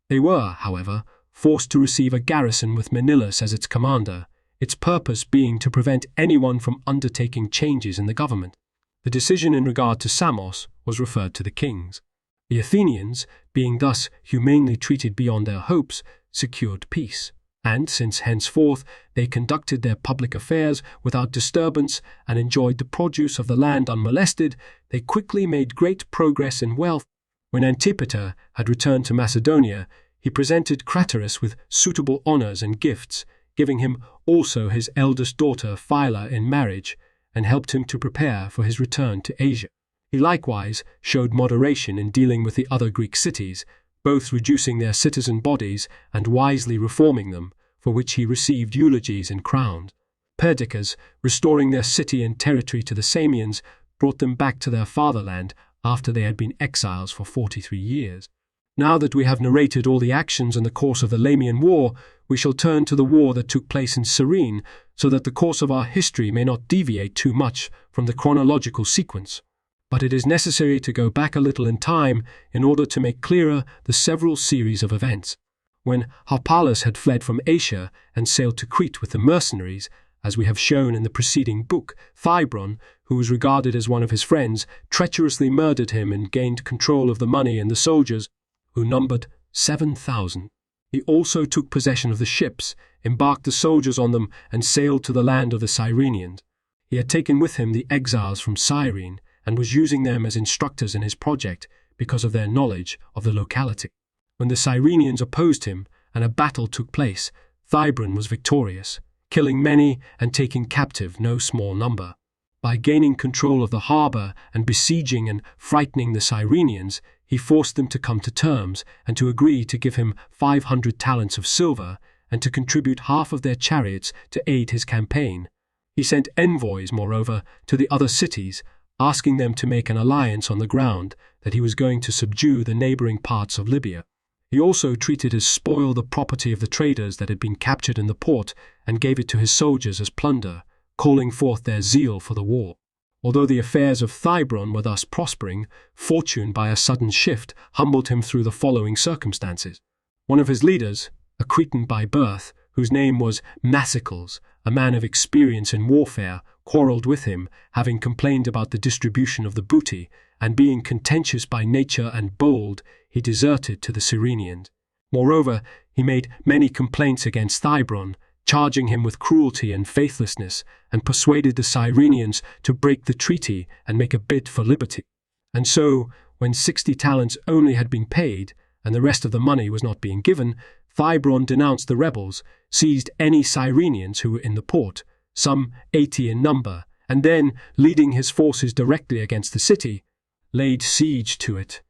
They were, however, forced to receive a garrison with Menelaus as its commander, its purpose being to prevent anyone from undertaking changes in the government. The decision in regard to Samos was referred to the kings. The Athenians, being thus humanely treated beyond their hopes, secured peace, and since henceforth they conducted their public affairs without disturbance and enjoyed the produce of the land unmolested, they quickly made great progress in wealth. When Antipater had returned to Macedonia, he presented Craterus with suitable honors and gifts, giving him also his eldest daughter Phyla in marriage, and helped him to prepare for his return to Asia. He likewise showed moderation in dealing with the other Greek cities, both reducing their citizen bodies and wisely reforming them, for which he received eulogies and crowns. Perdiccas, restoring their city and territory to the Samians, brought them back to their fatherland after they had been exiles for 43 years. Now that we have narrated all the actions in the course of the Lamian War, we shall turn to the war that took place in Cyrene, so that the course of our history may not deviate too much from the chronological sequence. But it is necessary to go back a little in time in order to make clearer the several series of events. When Harpalus had fled from Asia and sailed to Crete with the mercenaries, as we have shown in the preceding book, Thybron, who was regarded as one of his friends, treacherously murdered him and gained control of the money and the soldiers, who numbered 7,000. He also took possession of the ships, embarked the soldiers on them, and sailed to the land of the Cyrenians. He had taken with him the exiles from Cyrene, and was using them as instructors in his project because of their knowledge of the locality. When the Cyrenians opposed him and a battle took place, Thybron was victorious, killing many and taking captive no small number. By gaining control of the harbour and besieging and frightening the Cyrenians, he forced them to come to terms and to agree to give him 500 talents of silver and to contribute half of their chariots to aid his campaign. He sent envoys, moreover, to the other cities, asking them to make an alliance on the ground that he was going to subdue the neighbouring parts of Libya. He also treated as spoil the property of the traders that had been captured in the port and gave it to his soldiers as plunder, calling forth their zeal for the war. Although the affairs of Thybron were thus prospering, fortune by a sudden shift humbled him through the following circumstances. One of his leaders, a Cretan by birth, whose name was Massicles, a man of experience in warfare, quarrelled with him, having complained about the distribution of the booty, and being contentious by nature and bold, he deserted to the Cyrenians. Moreover, he made many complaints against Thybron, charging him with cruelty and faithlessness, and persuaded the Cyrenians to break the treaty and make a bid for liberty. And so, when 60 talents only had been paid, and the rest of the money was not being given, Thybron denounced the rebels, seized any Cyrenians who were in the port, some 80 in number, and then, leading his forces directly against the city, laid siege to it.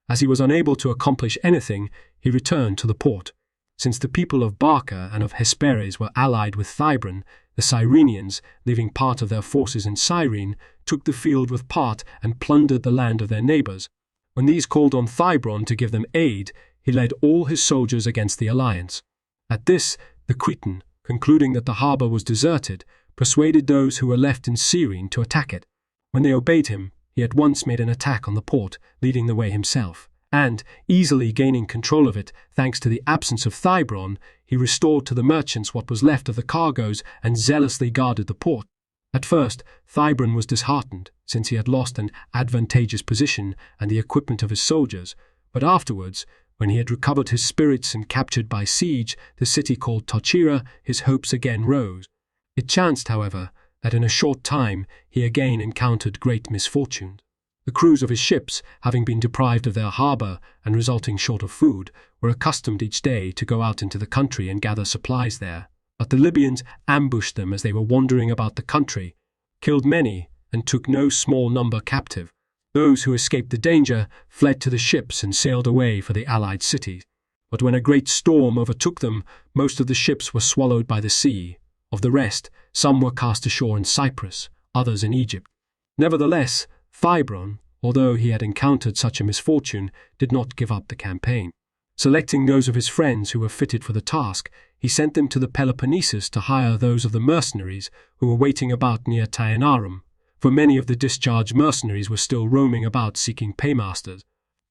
As he was unable to accomplish anything, he returned to the port. Since the people of Barca and of Hesperes were allied with Thybron, the Cyrenians, leaving part of their forces in Cyrene, took the field with part and plundered the land of their neighbours. When these called on Thybron to give them aid, he led all his soldiers against the alliance. At this, the Cretan, concluding that the harbour was deserted, persuaded those who were left in Cyrene to attack it. When they obeyed him, he at once made an attack on the port, leading the way himself, and, easily gaining control of it thanks to the absence of Thybron, he restored to the merchants what was left of the cargoes and zealously guarded the port. At first, Thybron was disheartened, since he had lost an advantageous position and the equipment of his soldiers, but afterwards, when he had recovered his spirits and captured by siege the city called Tochira, his hopes again rose. It chanced, however, that in a short time he again encountered great misfortunes. The crews of his ships, having been deprived of their harbour and resulting short of food, were accustomed each day to go out into the country and gather supplies there. But the Libyans ambushed them as they were wandering about the country, killed many, and took no small number captive. Those who escaped the danger fled to the ships and sailed away for the allied cities. But when a great storm overtook them, most of the ships were swallowed by the sea. Of the rest, some were cast ashore in Cyprus, others in Egypt. Nevertheless, Thybron, although he had encountered such a misfortune, did not give up the campaign. Selecting those of his friends who were fitted for the task, he sent them to the Peloponnesus to hire those of the mercenaries who were waiting about near Taenarum, for many of the discharged mercenaries were still roaming about seeking paymasters,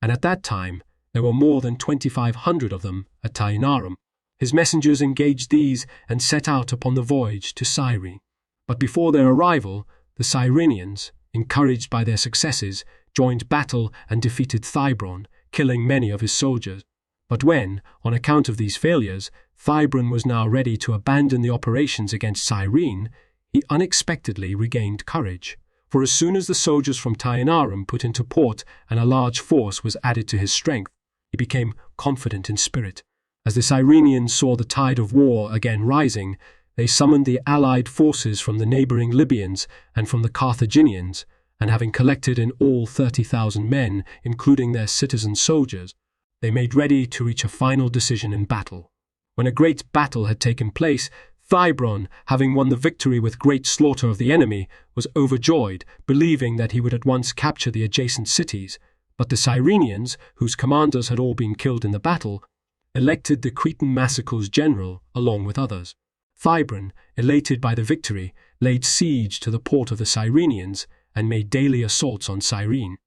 and at that time there were more than 2,500 of them at Taenarum. His messengers engaged these and set out upon the voyage to Cyrene. But before their arrival, the Cyrenians, encouraged by their successes, joined battle and defeated Thybron, killing many of his soldiers. But when, on account of these failures, Thybron was now ready to abandon the operations against Cyrene, he unexpectedly regained courage. For as soon as the soldiers from Taenarum put into port and a large force was added to his strength, he became confident in spirit. As the Cyrenians saw the tide of war again rising, they summoned the allied forces from the neighbouring Libyans and from the Carthaginians, and having collected in all 30,000 men, including their citizen soldiers, they made ready to reach a final decision in battle. When a great battle had taken place, Thybron, having won the victory with great slaughter of the enemy, was overjoyed, believing that he would at once capture the adjacent cities. But the Cyrenians, whose commanders had all been killed in the battle, elected the Cretan massacres general along with others. Thybron, elated by the victory, laid siege to the port of the Cyrenians and made daily assaults on Cyrene.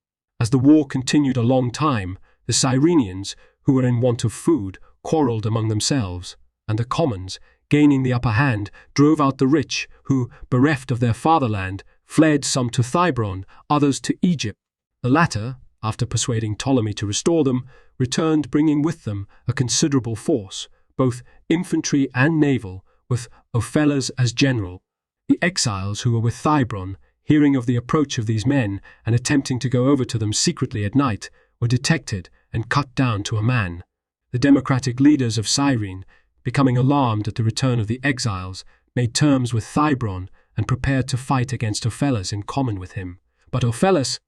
As the war continued a long time, the Cyrenians, who were in want of food, quarrelled among themselves, and the commons, gaining the upper hand, drove out the rich, who, bereft of their fatherland, fled some to Thybron, others to Egypt. The latter, after persuading Ptolemy to restore them, returned bringing with them a considerable force, both infantry and naval, with Ophelas as general. The exiles who were with Thybron, hearing of the approach of these men and attempting to go over to them secretly at night, were detected and cut down to a man. The democratic leaders of Cyrene, becoming alarmed at the return of the exiles, made terms with Thybron and prepared to fight against Ophelas in common with him. But Ophelas,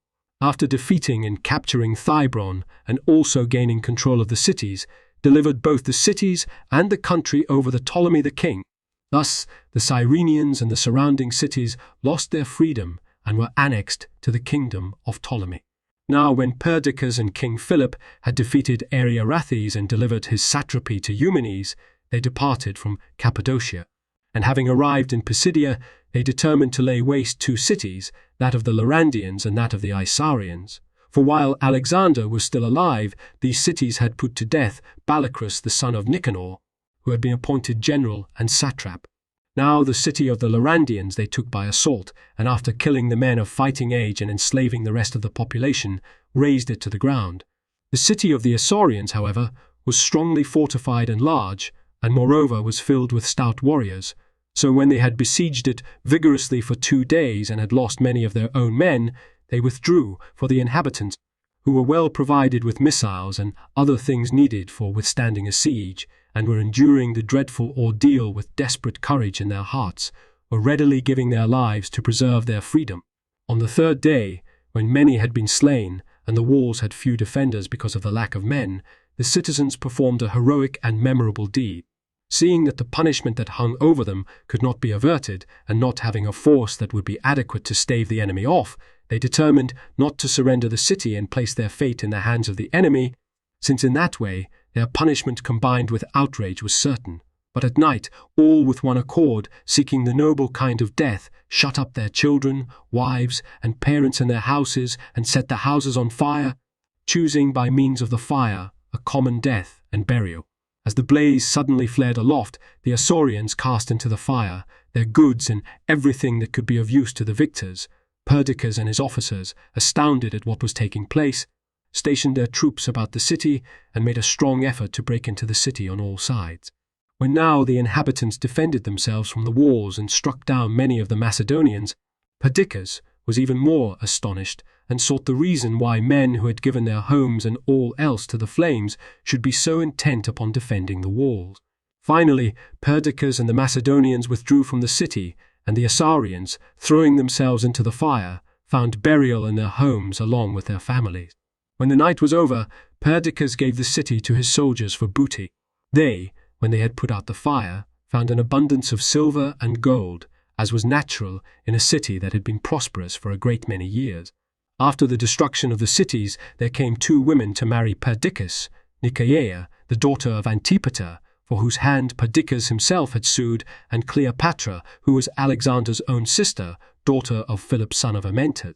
after defeating and capturing Thybron and also gaining control of the cities, delivered both the cities and the country over to Ptolemy the king. Thus, the Cyrenians and the surrounding cities lost their freedom and were annexed to the kingdom of Ptolemy. Now, when Perdiccas and King Philip had defeated Ariarathes and delivered his satrapy to Eumenes, they departed from Cappadocia, and having arrived in Pisidia, they determined to lay waste 2 cities, that of the Larandians and that of the Isarians. For while Alexander was still alive, these cities had put to death Balacrus the son of Nicanor, who had been appointed general and satrap. Now the city of the Larandians they took by assault, and after killing the men of fighting age and enslaving the rest of the population, razed it to the ground. The city of the Isaurians, however, was strongly fortified and large, and moreover was filled with stout warriors. So when they had besieged it vigorously for 2 days and had lost many of their own men, they withdrew, for the inhabitants, who were well provided with missiles and other things needed for withstanding a siege, and were enduring the dreadful ordeal with desperate courage in their hearts, were readily giving their lives to preserve their freedom. On the 3rd day, when many had been slain, and the walls had few defenders because of the lack of men, the citizens performed a heroic and memorable deed. Seeing that the punishment that hung over them could not be averted, and not having a force that would be adequate to stave the enemy off, they determined not to surrender the city and place their fate in the hands of the enemy, since in that way their punishment combined with outrage was certain. But at night, all with one accord, seeking the noble kind of death, shut up their children, wives, and parents in their houses, and set the houses on fire, choosing by means of the fire a common death and burial. As the blaze suddenly flared aloft, the Isaurians cast into the fire their goods and everything that could be of use to the victors. Perdiccas and his officers, astounded at what was taking place, stationed their troops about the city and made a strong effort to break into the city on all sides. When now the inhabitants defended themselves from the walls and struck down many of the Macedonians, Perdiccas was even more astonished and sought the reason why men who had given their homes and all else to the flames should be so intent upon defending the walls. Finally, Perdiccas and the Macedonians withdrew from the city, and the Isaurians, throwing themselves into the fire, found burial in their homes along with their families. When the night was over, Perdiccas gave the city to his soldiers for booty. They, when they had put out the fire, found an abundance of silver and gold, as was natural in a city that had been prosperous for a great many years. After the destruction of the cities, there came 2 women to marry Perdiccas, Nicaea, the daughter of Antipater, for whose hand Perdiccas himself had sued, and Cleopatra, who was Alexander's own sister, daughter of Philip son of Amyntas.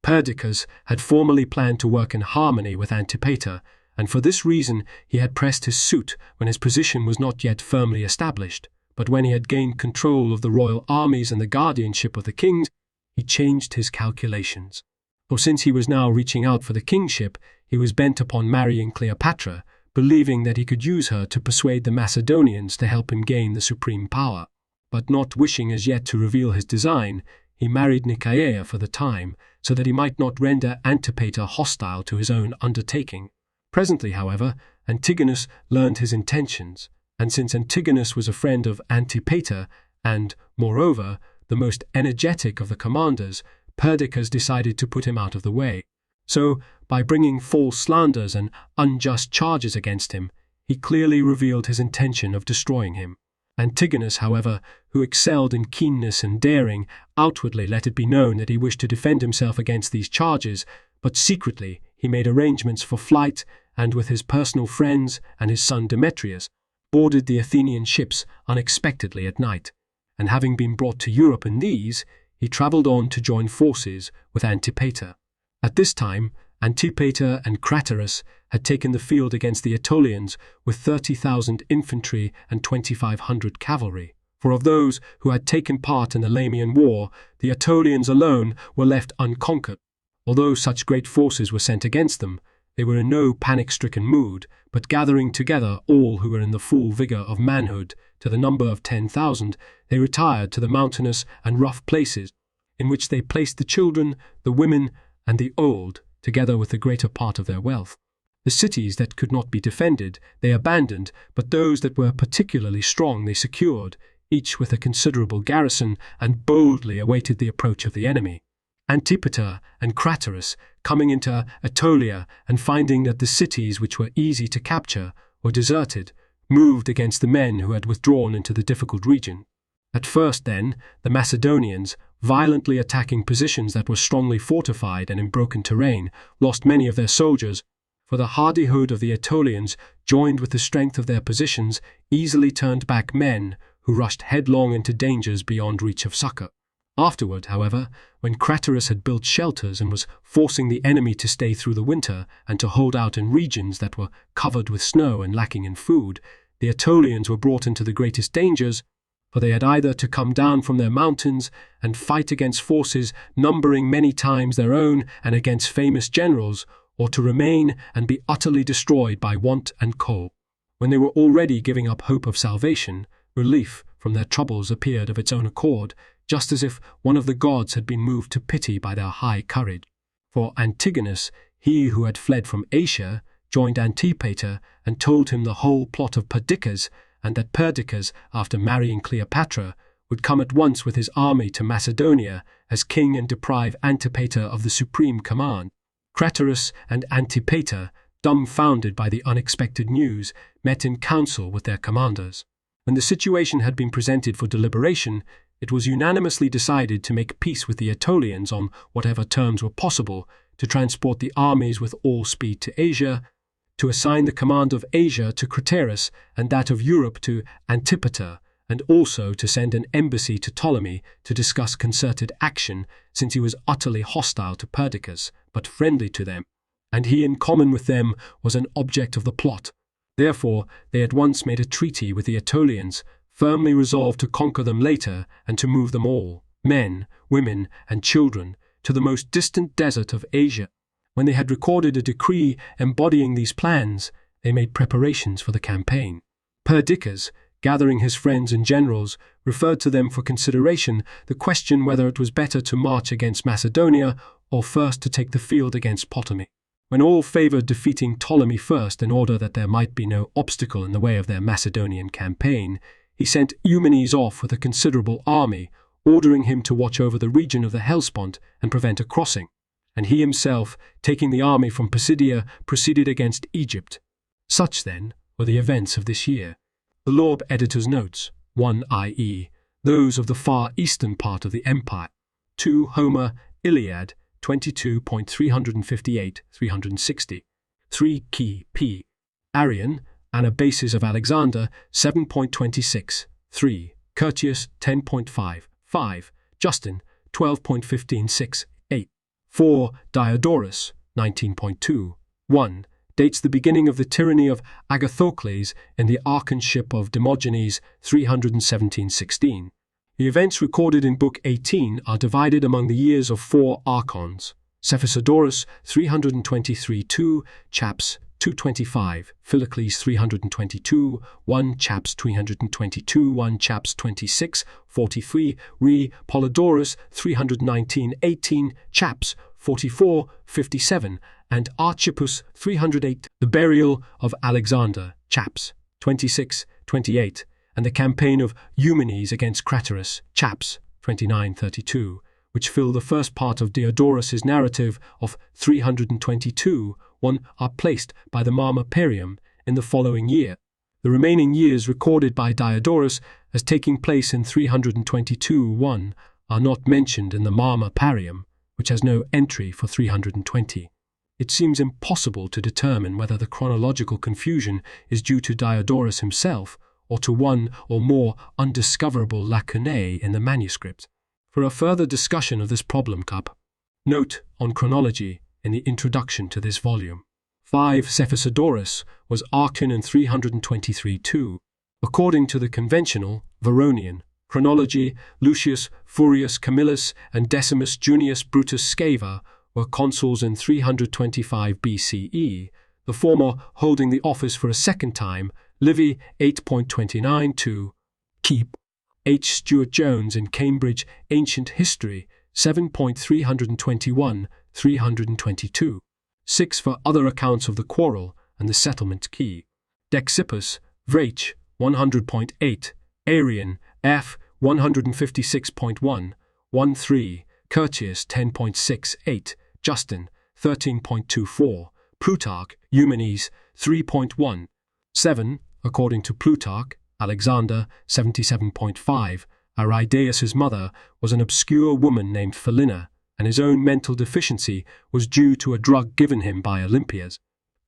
Perdiccas had formerly planned to work in harmony with Antipater, and for this reason he had pressed his suit when his position was not yet firmly established. But when he had gained control of the royal armies and the guardianship of the kings, he changed his calculations. For since he was now reaching out for the kingship, he was bent upon marrying Cleopatra, believing that he could use her to persuade the Macedonians to help him gain the supreme power. But not wishing as yet to reveal his design, he married Nicaea for the time, so that he might not render Antipater hostile to his own undertaking. Presently, however, Antigonus learned his intentions, and since Antigonus was a friend of Antipater, and, moreover, the most energetic of the commanders, Perdiccas decided to put him out of the way. So, by bringing false slanders and unjust charges against him, he clearly revealed his intention of destroying him. Antigonus, however, who excelled in keenness and daring, outwardly let it be known that he wished to defend himself against these charges, but secretly he made arrangements for flight, and with his personal friends and his son Demetrius, boarded the Athenian ships unexpectedly at night, and having been brought to Europe in these, he travelled on to join forces with Antipater. At this time, Antipater and Craterus had taken the field against the Aetolians with 30,000 infantry and 2,500 cavalry. For of those who had taken part in the Lamian War, the Aetolians alone were left unconquered. Although such great forces were sent against them, they were in no panic-stricken mood, but gathering together all who were in the full vigour of manhood, to the number of 10,000, they retired to the mountainous and rough places, in which they placed the children, the women, and the old, together with the greater part of their wealth. The cities that could not be defended they abandoned, but those that were particularly strong they secured, each with a considerable garrison, and boldly awaited the approach of the enemy. Antipater and Craterus, coming into Aetolia and finding that the cities which were easy to capture were deserted, moved against the men who had withdrawn into the difficult region. At first, then, the Macedonians, violently attacking positions that were strongly fortified and in broken terrain, lost many of their soldiers, for the hardihood of the Aetolians, joined with the strength of their positions, easily turned back men who rushed headlong into dangers beyond reach of succour. Afterward, however, when Craterus had built shelters and was forcing the enemy to stay through the winter and to hold out in regions that were covered with snow and lacking in food, the Aetolians were brought into the greatest dangers, for they had either to come down from their mountains and fight against forces numbering many times their own and against famous generals, or to remain and be utterly destroyed by want and cold. When they were already giving up hope of salvation, relief from their troubles appeared of its own accord, just as if one of the gods had been moved to pity by their high courage. For Antigonus, he who had fled from Asia, joined Antipater and told him the whole plot of Perdiccas, and that Perdiccas, after marrying Cleopatra, would come at once with his army to Macedonia as king and deprive Antipater of the supreme command. Craterus and Antipater, dumbfounded by the unexpected news, met in council with their commanders. When the situation had been presented for deliberation, it was unanimously decided to make peace with the Aetolians on whatever terms were possible, to transport the armies with all speed to Asia, to assign the command of Asia to Craterus and that of Europe to Antipater, and also to send an embassy to Ptolemy to discuss concerted action, since he was utterly hostile to Perdiccas, but friendly to them, and he in common with them was an object of the plot. Therefore they at once made a treaty with the Aetolians, firmly resolved to conquer them later and to move them all, men, women, and children, to the most distant desert of Asia. When they had recorded a decree embodying these plans, they made preparations for the campaign. Perdiccas, gathering his friends and generals, referred to them for consideration the question whether it was better to march against Macedonia or first to take the field against Ptolemy. When all favored defeating Ptolemy first in order that there might be no obstacle in the way of their Macedonian campaign, he sent Eumenes off with a considerable army, ordering him to watch over the region of the Hellespont and prevent a crossing. And he himself, taking the army from Pisidia, proceeded against Egypt. Such, then, were the events of this year. The Lord Editor's Notes: 1. i.e., those of the far eastern part of the empire. 2. Homer, Iliad, 22.358-360. 3. Key P. Arrian, Anabasis of Alexander, 7.26. 3. Curtius, 10.5. 5. Justin, 12.15.6. 8. 4. Diodorus, 19.2. 1. Dates the beginning of the tyranny of Agathocles in the archonship of Demogenes, 317-16. The events recorded in Book 18 are divided among the years of 4 archons: Cephisodorus, 323-2, chaps 225, Philocles 322, 1 chaps 322, 1 chaps 26, 43, Re Polydorus 319-18, chaps 44, 57, and Archippus 308, the burial of Alexander, chaps 26, 28, and the campaign of Eumenes against Craterus, chaps 29-32, which fill the first part of Diodorus's narrative of 322, are placed by the Marmaperium in the following year. The remaining years recorded by Diodorus as taking place in 322-1 are not mentioned in the Marmaparium, which has no entry for 320. It seems impossible to determine whether the chronological confusion is due to Diodorus himself or to one or more undiscoverable lacunae in the manuscript. For a further discussion of this problem, note on chronology in the introduction to this volume. 5. Cephisodorus was archon in 323-2. According to the conventional Varronian chronology, Lucius Furius Camillus and Decimus Junius Brutus Sceva were consuls in 325 BCE, the former holding the office for a second time, Livy 8.29-2. Keep H. Stuart Jones in Cambridge Ancient History 7.321-322. 6 for other accounts of the quarrel and the settlement key. Dexippus, Vrach 100.8, Arrian, F. 156.1, 1.3, Curtius 10.68, Justin 13.24, Plutarch, Eumenes 3.1. 7. According to Plutarch, Alexander 77.5, Aridaeus's mother was an obscure woman named Philina, and his own mental deficiency was due to a drug given him by Olympias.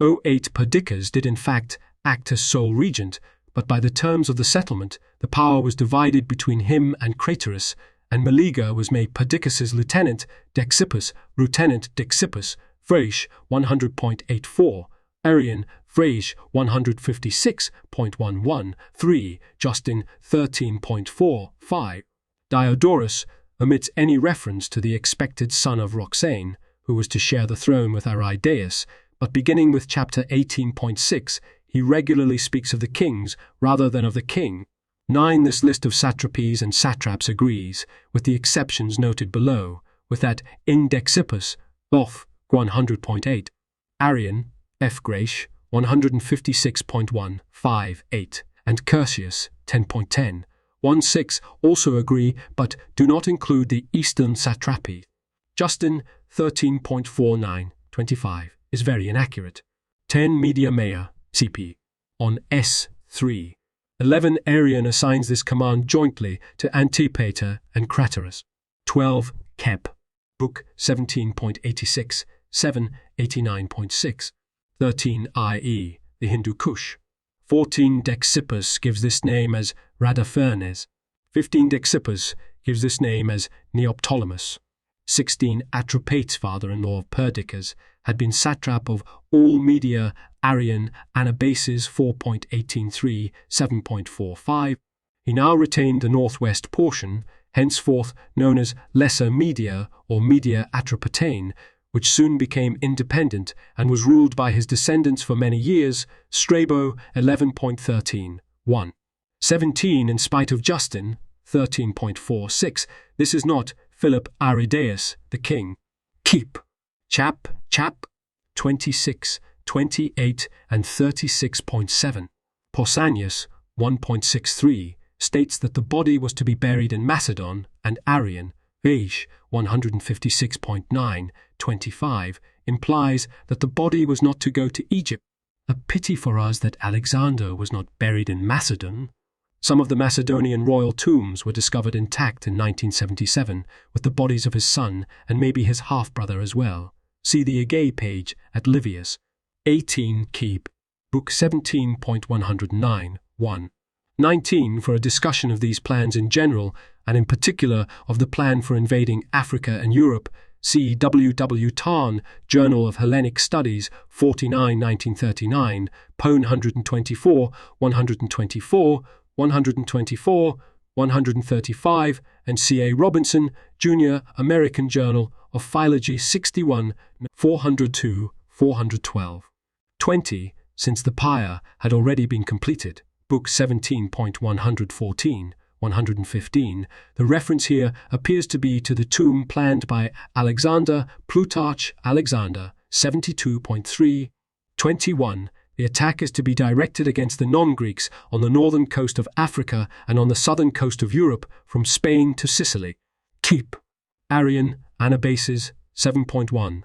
8 Perdiccas did in fact act as sole regent, but by the terms of the settlement, the power was divided between him and Craterus, and Meleager was made Perdiccas's lieutenant, Dexippus, lieutenant Dexippus, Vrach 100.84, Arrian, Vrach 156.11, 3, Justin 13.45. Diodorus omits any reference to the expected son of Roxane, who was to share the throne with Aridaeus, but beginning with chapter 18.6, He regularly speaks of the kings rather than of the king. 9. This list of satrapies and satraps agrees, with the exceptions noted below, with that Indexippus, Both, 100.8, Arrian, F. Grace, 156.158, and Curtius, 10.10, 16 also agree but do not include the Eastern satrapies. Justin, 13.4925, is very inaccurate. 10. Media Mea, CP, on S3. 11. Arrian assigns this command jointly to Antipater and Craterus. 12. Kep, Book 17.86, 789.6. 13. I.e., the Hindu Kush. 14. Dexippus gives this name as Radafernes. 15. Dexippus gives this name as Neoptolemus. 16. Atropates, father-in-law of Perdiccas, had been satrap of all Media, Arrian, Anabasis 4.183, 7.45. He now retained the northwest portion, henceforth known as Lesser Media or Media Atropatene, which soon became independent and was ruled by his descendants for many years, Strabo 11.13, 1. 17. In spite of Justin, 13.46, this is not Philip Aridaeus, the king. Keep, Chap, 26, 28, and 36.7. Pausanias, 1.63, states that the body was to be buried in Macedon, and Arrian, Reish, 156.9, 25, implies that the body was not to go to Egypt. A pity for us that Alexander was not buried in Macedon. Some of the Macedonian royal tombs were discovered intact in 1977, with the bodies of his son and maybe his half-brother as well. See the Aegae page at Livius. 18. Keep, Book 17.109, 1. 19. For a discussion of these plans in general, and in particular of the plan for invading Africa and Europe, see W. W. Tarn, Journal of Hellenic Studies, 49, 1939, Pone 124, 124, 124, 135, and C. A. Robinson, Jr., American Journal of Philology 61, 402, 412. 20. Since the pyre had already been completed, Book 17.114, 115, the reference here appears to be to the tomb planned by Alexander, Plutarch, Alexander, 72.3. 21. The attack is to be directed against the non-Greeks on the northern coast of Africa and on the southern coast of Europe from Spain to Sicily. Keep, Arrian, Anabasis, 7.1,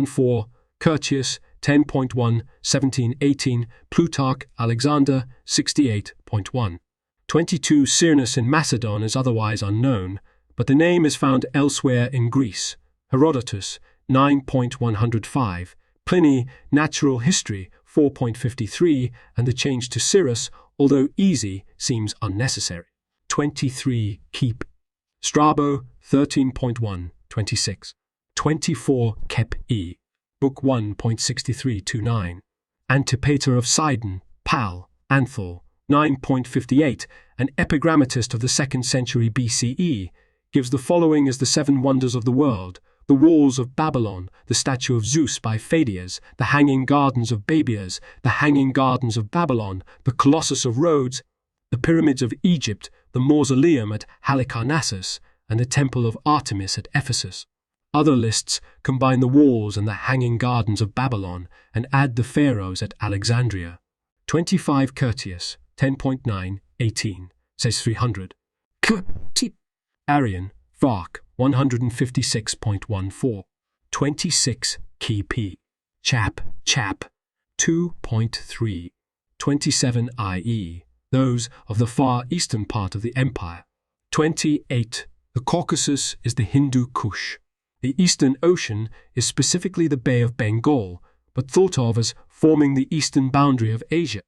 14, Curtius, 10.1, 1718, Plutarch, Alexander, 68.1. 22. Cyrnus in Macedon is otherwise unknown, but the name is found elsewhere in Greece. Herodotus, 9.105, Pliny, Natural History, 4.53, and the change to Cyrus, although easy, seems unnecessary. 23. Keep, Strabo, 13.1, 26. 24. Kep E, Book 1.6329. Antipater of Sidon, Pal, Anthol, 9.58, an epigrammatist of the 2nd century BCE, gives the following as the 7 wonders of the world: the walls of Babylon, the statue of Zeus by Pheidias, the hanging gardens of Babias, the hanging gardens of Babylon, the Colossus of Rhodes, the pyramids of Egypt, the mausoleum at Halicarnassus, and the temple of Artemis at Ephesus. Other lists combine the walls and the hanging gardens of Babylon and add the pharaohs at Alexandria. 25. Curtius, 10.9, 18, says 300. Arrian, Vark, 156.14. 26. P. Chap, 2.3. 27. i.e., those of the far eastern part of the empire. 28. The Caucasus is the Hindu Kush. The Eastern Ocean is specifically the Bay of Bengal, but thought of as forming the eastern boundary of Asia.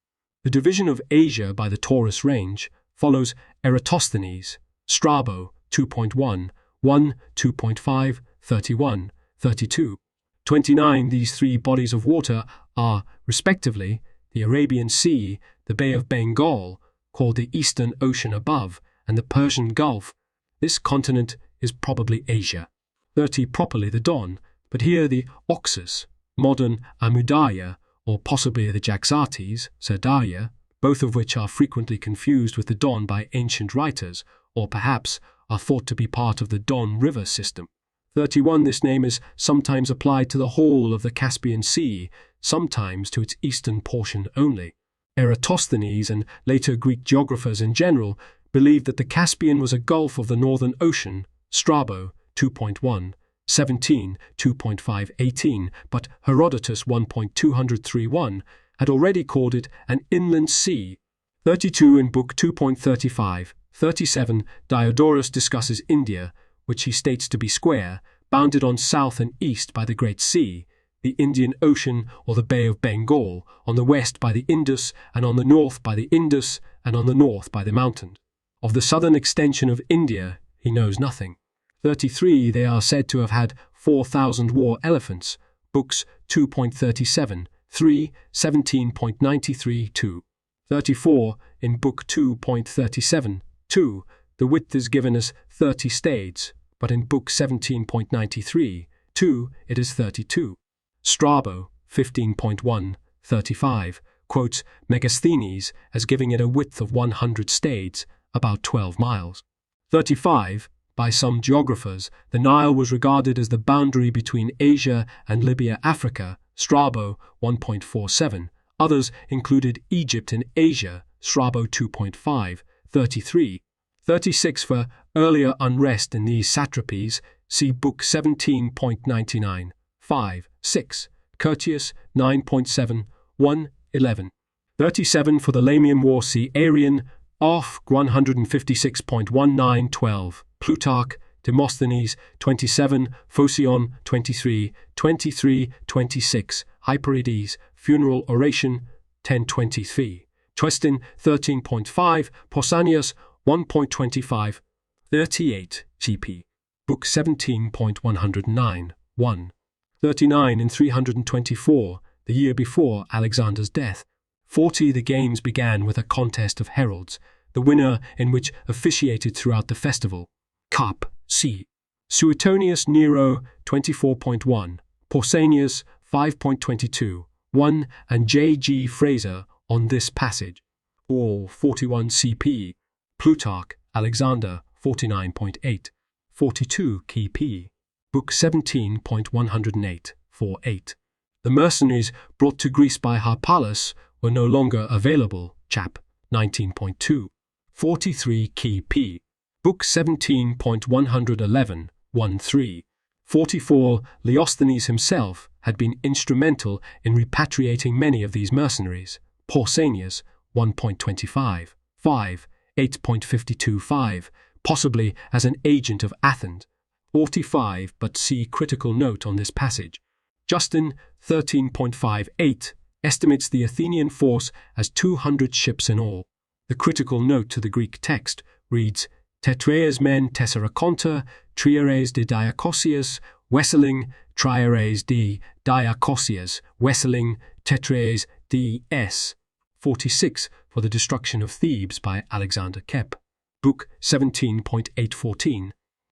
The division of Asia by the Taurus Range follows Eratosthenes, Strabo, 2.1, 1, 2.5, 31, 32. 29. These 3 bodies of water are, respectively, the Arabian Sea, the Bay of Bengal, called the Eastern Ocean above, and the Persian Gulf. This continent is probably Asia. 30. Properly the Don, but here the Oxus, modern Amudaya, or possibly the Jaxartes, Sir Thayer, both of which are frequently confused with the Don by ancient writers, or perhaps are thought to be part of the Don River system. 31. This name is sometimes applied to the whole of the Caspian Sea, sometimes to its eastern portion only. Eratosthenes and later Greek geographers in general believed that the Caspian was a gulf of the Northern Ocean, Strabo 2.1, 17, 2.5, 18, but Herodotus 1.231 had already called it an inland sea. 32. In Book 2.35, 37, Diodorus discusses India, which he states to be square, bounded on south and east by the Great Sea, the Indian Ocean or the Bay of Bengal, on the west by the Indus, and on the north by the Indus, and on the north by the mountains. Of the southern extension of India, he knows nothing. 33. They are said to have had 4,000 war elephants. Books 2.37, 3, 17.93, 2. 34. In Book 2.37, 2, the width is given as 30 stades, but in Book 17.93, 2, it is 32. Strabo 15.1, 35, quotes Megasthenes as giving it a width of 100 stades, about 12 miles. 35. By some geographers, the Nile was regarded as the boundary between Asia and Libya, Africa, Strabo 1.47. Others included Egypt in Asia, Strabo 2.5, 33. 36. For earlier unrest in these satrapies, see Book 17.99, 5, 6, Curtius 9.7, 1, 11. 37. For the Lamian War, see Arrian, Arf 156.19, 12, Plutarch, Demosthenes 27, Phocion 23, 23, 26, Hyperides, Funeral Oration 1023, Twestin 13.5, Pausanias 1.25, 38, CP. Book 17.109, 1. 39. In 324, the year before Alexander's death. 40. The games began with a contest of heralds, the winner in which officiated throughout the festival. Cup, c. Suetonius Nero 24.1, Pausanias 5.22, 1, and J.G. Fraser on this passage. All 41 CP. Plutarch, Alexander 49.8, 42 Key P. Book 17.108, 4.8. The mercenaries brought to Greece by Harpalus were no longer available, chap 19.2, 43 Key P. Book 17.111, 1.3. 44. Leosthenes himself had been instrumental in repatriating many of these mercenaries. Pausanias 1.25, 5, 8.52.5, possibly as an agent of Athens. 45. But see critical note on this passage. Justin 13.58 estimates the Athenian force as 200 ships in all. The critical note to the Greek text reads, Tetraes men tesseraconta, trieres de diakosias, Wesseling, trieres de diakosias, Wesseling, tetraes de s. 46. For the destruction of Thebes by Alexander Kep. Book 17.814.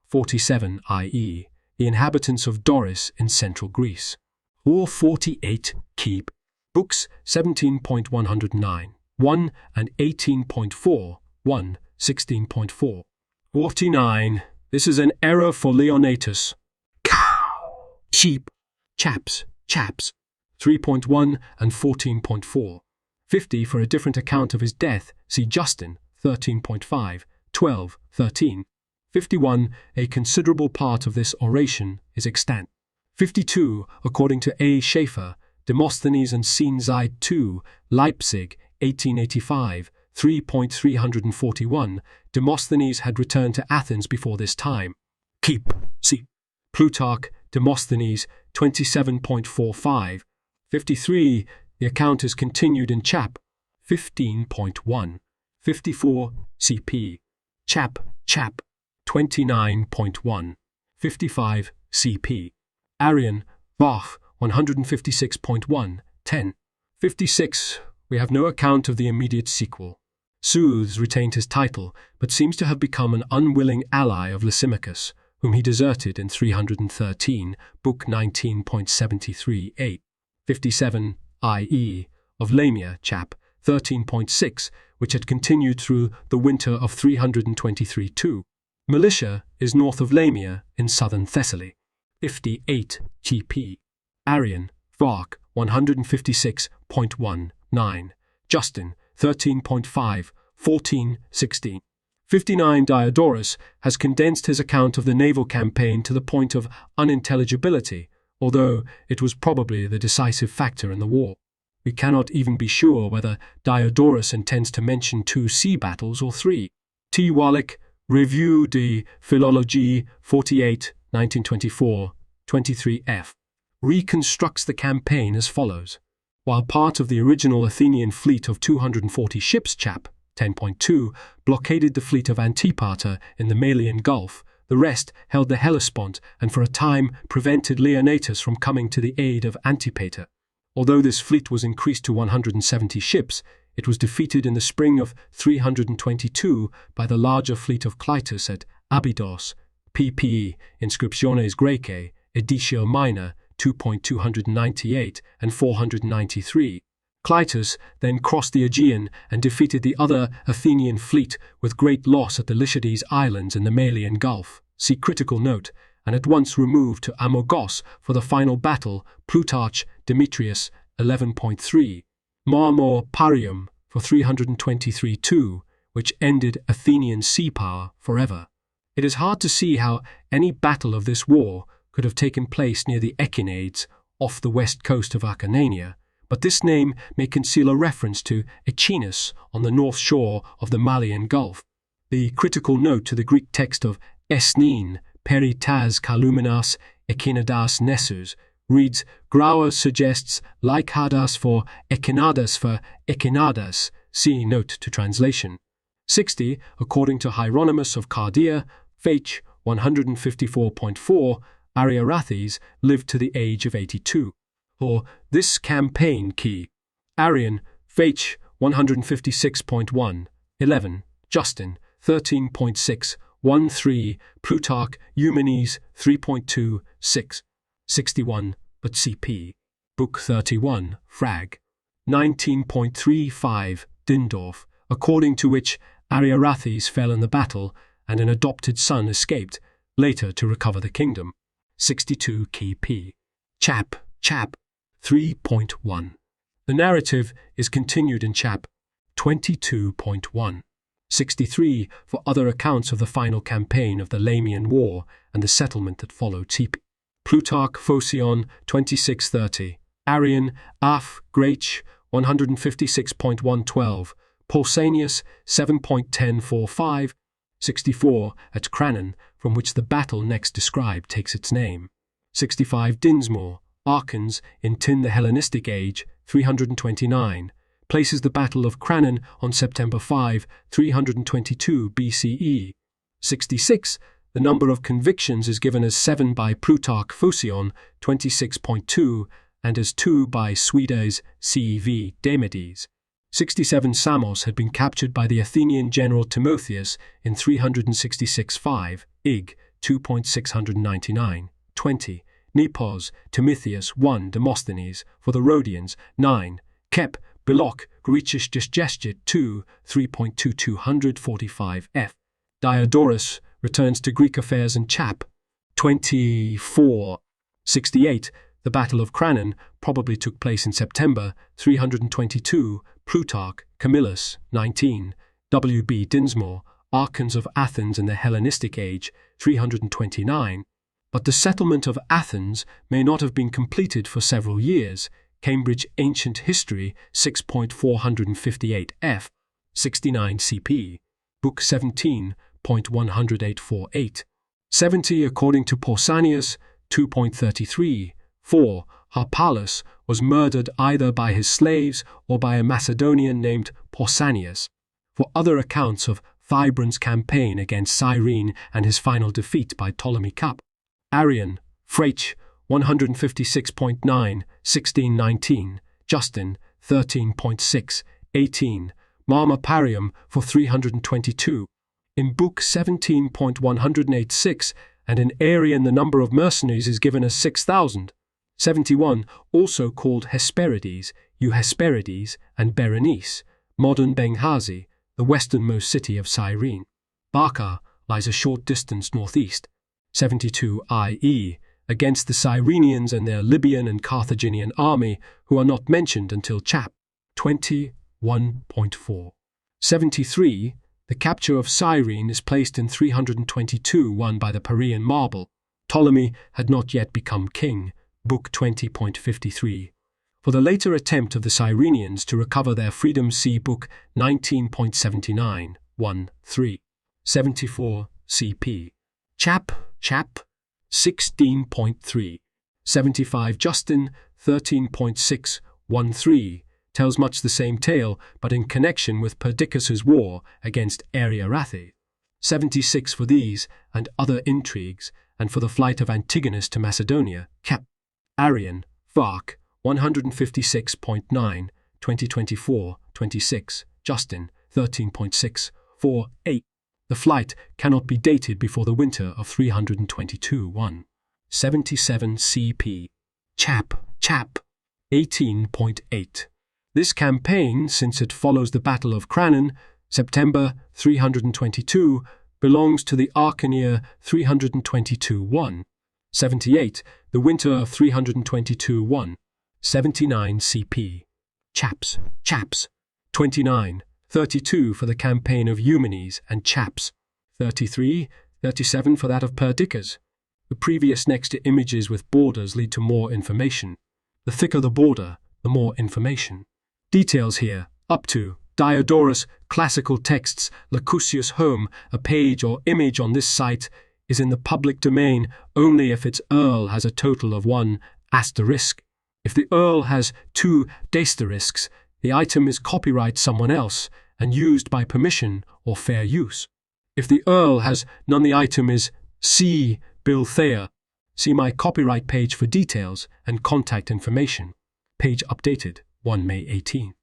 47. i.e., the inhabitants of Doris in central Greece. Or 48. Keep. Books 17.109, 1 and 18.4, 1, 16.4. 49. This is an error for Leonatus. Cow. Sheep. Chaps. 3.1 and 14.4. 50. For a different account of his death, see Justin 13.5, 12, 13. 51. A considerable part of this oration is extant. 52. According to A. Schaeffer, Demosthenes and Sinzide II, Leipzig, 1885, 3.341, Demosthenes had returned to Athens before this time. Keep. See. Plutarch, Demosthenes, 27.45. 53. The account is continued in chap. 15.1. 54. CP. Chap. 29.1. 55. CP. Arrian, Bach, 156.1, 10. 56. We have no account of the immediate sequel. Soothes retained his title, but seems to have become an unwilling ally of Lysimachus, whom he deserted in 313, Book 19.73, 8. 57. i.e., of Lamia, chap. 13.6, which had continued through the winter of 323-2. Militia is north of Lamia in southern Thessaly. 58 GP. Arrian, Vark, 156.19. Justin, 13.5, 14, 16. 59 Diodorus has condensed his account of the naval campaign to the point of unintelligibility, although it was probably the decisive factor in the war. We cannot even be sure whether Diodorus intends to mention 2 sea battles or 3. T. Wallick, Revue de Philologie, 48, 1924, 23f. Reconstructs the campaign as follows. While part of the original Athenian fleet of 240 ships, chap. 10.2, blockaded the fleet of Antipater in the Malian Gulf, the rest held the Hellespont and for a time prevented Leonatus from coming to the aid of Antipater. Although this fleet was increased to 170 ships, it was defeated in the spring of 322 by the larger fleet of Clytus at Abydos, pp. Inscriptiones Graecae, Editio Minor, 2.298 and 493. Clytus then crossed the Aegean and defeated the other Athenian fleet with great loss at the Lycides Islands in the Malian Gulf. See critical note, and at once removed to Amorgos for the final battle, Plutarch, Demetrius, 11.3. Marmor Parium for 323-2, which ended Athenian sea power forever. It is hard to see how any battle of this war could have taken place near the Echinades off the west coast of Acarnania, but this name may conceal a reference to Echinus on the north shore of the Malian Gulf. The critical note to the Greek text of Esnin, peri tas kaluminas Echinadas Nessus, reads, Grauer suggests Lycadas for Echinadas, see note to translation. 60, according to Hieronymus of Cardia, Fach 154.4, Ariarathes lived to the age of 82. Or this campaign key. Arrian, Fach 156.1, 11, Justin 13.6, 13, Plutarch, Eumenes 3.2, 6, 61, but CP. Book 31, Frag. 19.35, Dindorf, according to which Ariarathes fell in the battle and an adopted son escaped, later to recover the kingdom. 62 key P. Chap. 3.1. The narrative is continued in chap. 22.1. 63 for other accounts of the final campaign of the Lamian War and the settlement that followed. CP. Plutarch, Phocion, 2630. Arrian, Af, Graech, 156.112. Pausanias, 7.1045. 64 at Crannon, from which the battle next described takes its name. 65 Dinsmore, Archons in Tin the Hellenistic Age, 329, places the Battle of Crannon on September 5, 322 BCE. 66, the number of convictions is given as 7 by Plutarch Phocion, 26.2, and as 2 by Suides C.V. Demedes. 67 Samos had been captured by the Athenian general Timotheus in 366-5, Ig. 2.699. 20. Nepos, Timotheus 1 Demosthenes, for the Rhodians, 9. Kep, Bilok, Grecius Gesgestit 2, 3.2245 f. Diodorus returns to Greek affairs and chap. 24. 68. The Battle of Crannon probably took place in September, 322, Plutarch, Camillus, 19, W.B. Dinsmore, Archons of Athens in the Hellenistic Age, 329, but the settlement of Athens may not have been completed for several years. Cambridge Ancient History, 6.458 f. 69 CP, Book 17.10848. 70 according to Pausanias, 2.33, 4. Harpalus was murdered either by his slaves or by a Macedonian named Pausanias. For other accounts of Thybran's campaign against Cyrene and his final defeat by Ptolemy Cup. Arrian, Frach, 156.9, 1619, Justin, 13.6, 18, Marmor Parium for 322. In Book 17.186 and in Arrian the number of mercenaries is given as 6,000. 71, also called Hesperides, Hesperides, and Berenice, modern Benghazi, the westernmost city of Cyrene. Barca lies a short distance northeast. 72 IE, against the Cyrenians and their Libyan and Carthaginian army, who are not mentioned until chap. 21.4. 73. The capture of Cyrene is placed in 322 won by the Parian marble. Ptolemy had not yet become king, Book 20.53. For the later attempt of the Cyrenians to recover their freedom, see Book 19.79, 1-3. 74 CP. Chap. 16.3. 75 Justin 13.613 tells much the same tale, but in connection with Perdiccas's war against Ariarathes. 76 For these and other intrigues, and for the flight of Antigonus to Macedonia, Cap. Arian, Vark 156.9, 2024-26, Justin 13.648. The flight cannot be dated before the winter of 322-1. 77 CP. Chap. 18.8. This campaign, since it follows the Battle of Cranon, September 322, belongs to the Arcanier 322-1. 78. The winter of 322-1. 79 CP. Chaps. 29. 32 for the campaign of Eumenes and Chaps. 33, 37 for that of Perdiccas. The previous next to images with borders lead to more information. The thicker the border, the more information. Details here, up to Diodorus, classical texts, Lacusius home, a page or image on this site is in the public domain only if its Earl has a total of 1 asterisk. If the Earl has 2 asterisks, the item is copyright someone else and used by permission or fair use. If the Earl has none, the item is C. Bill Thayer. See my copyright page for details and contact information. Page updated 1 May 18.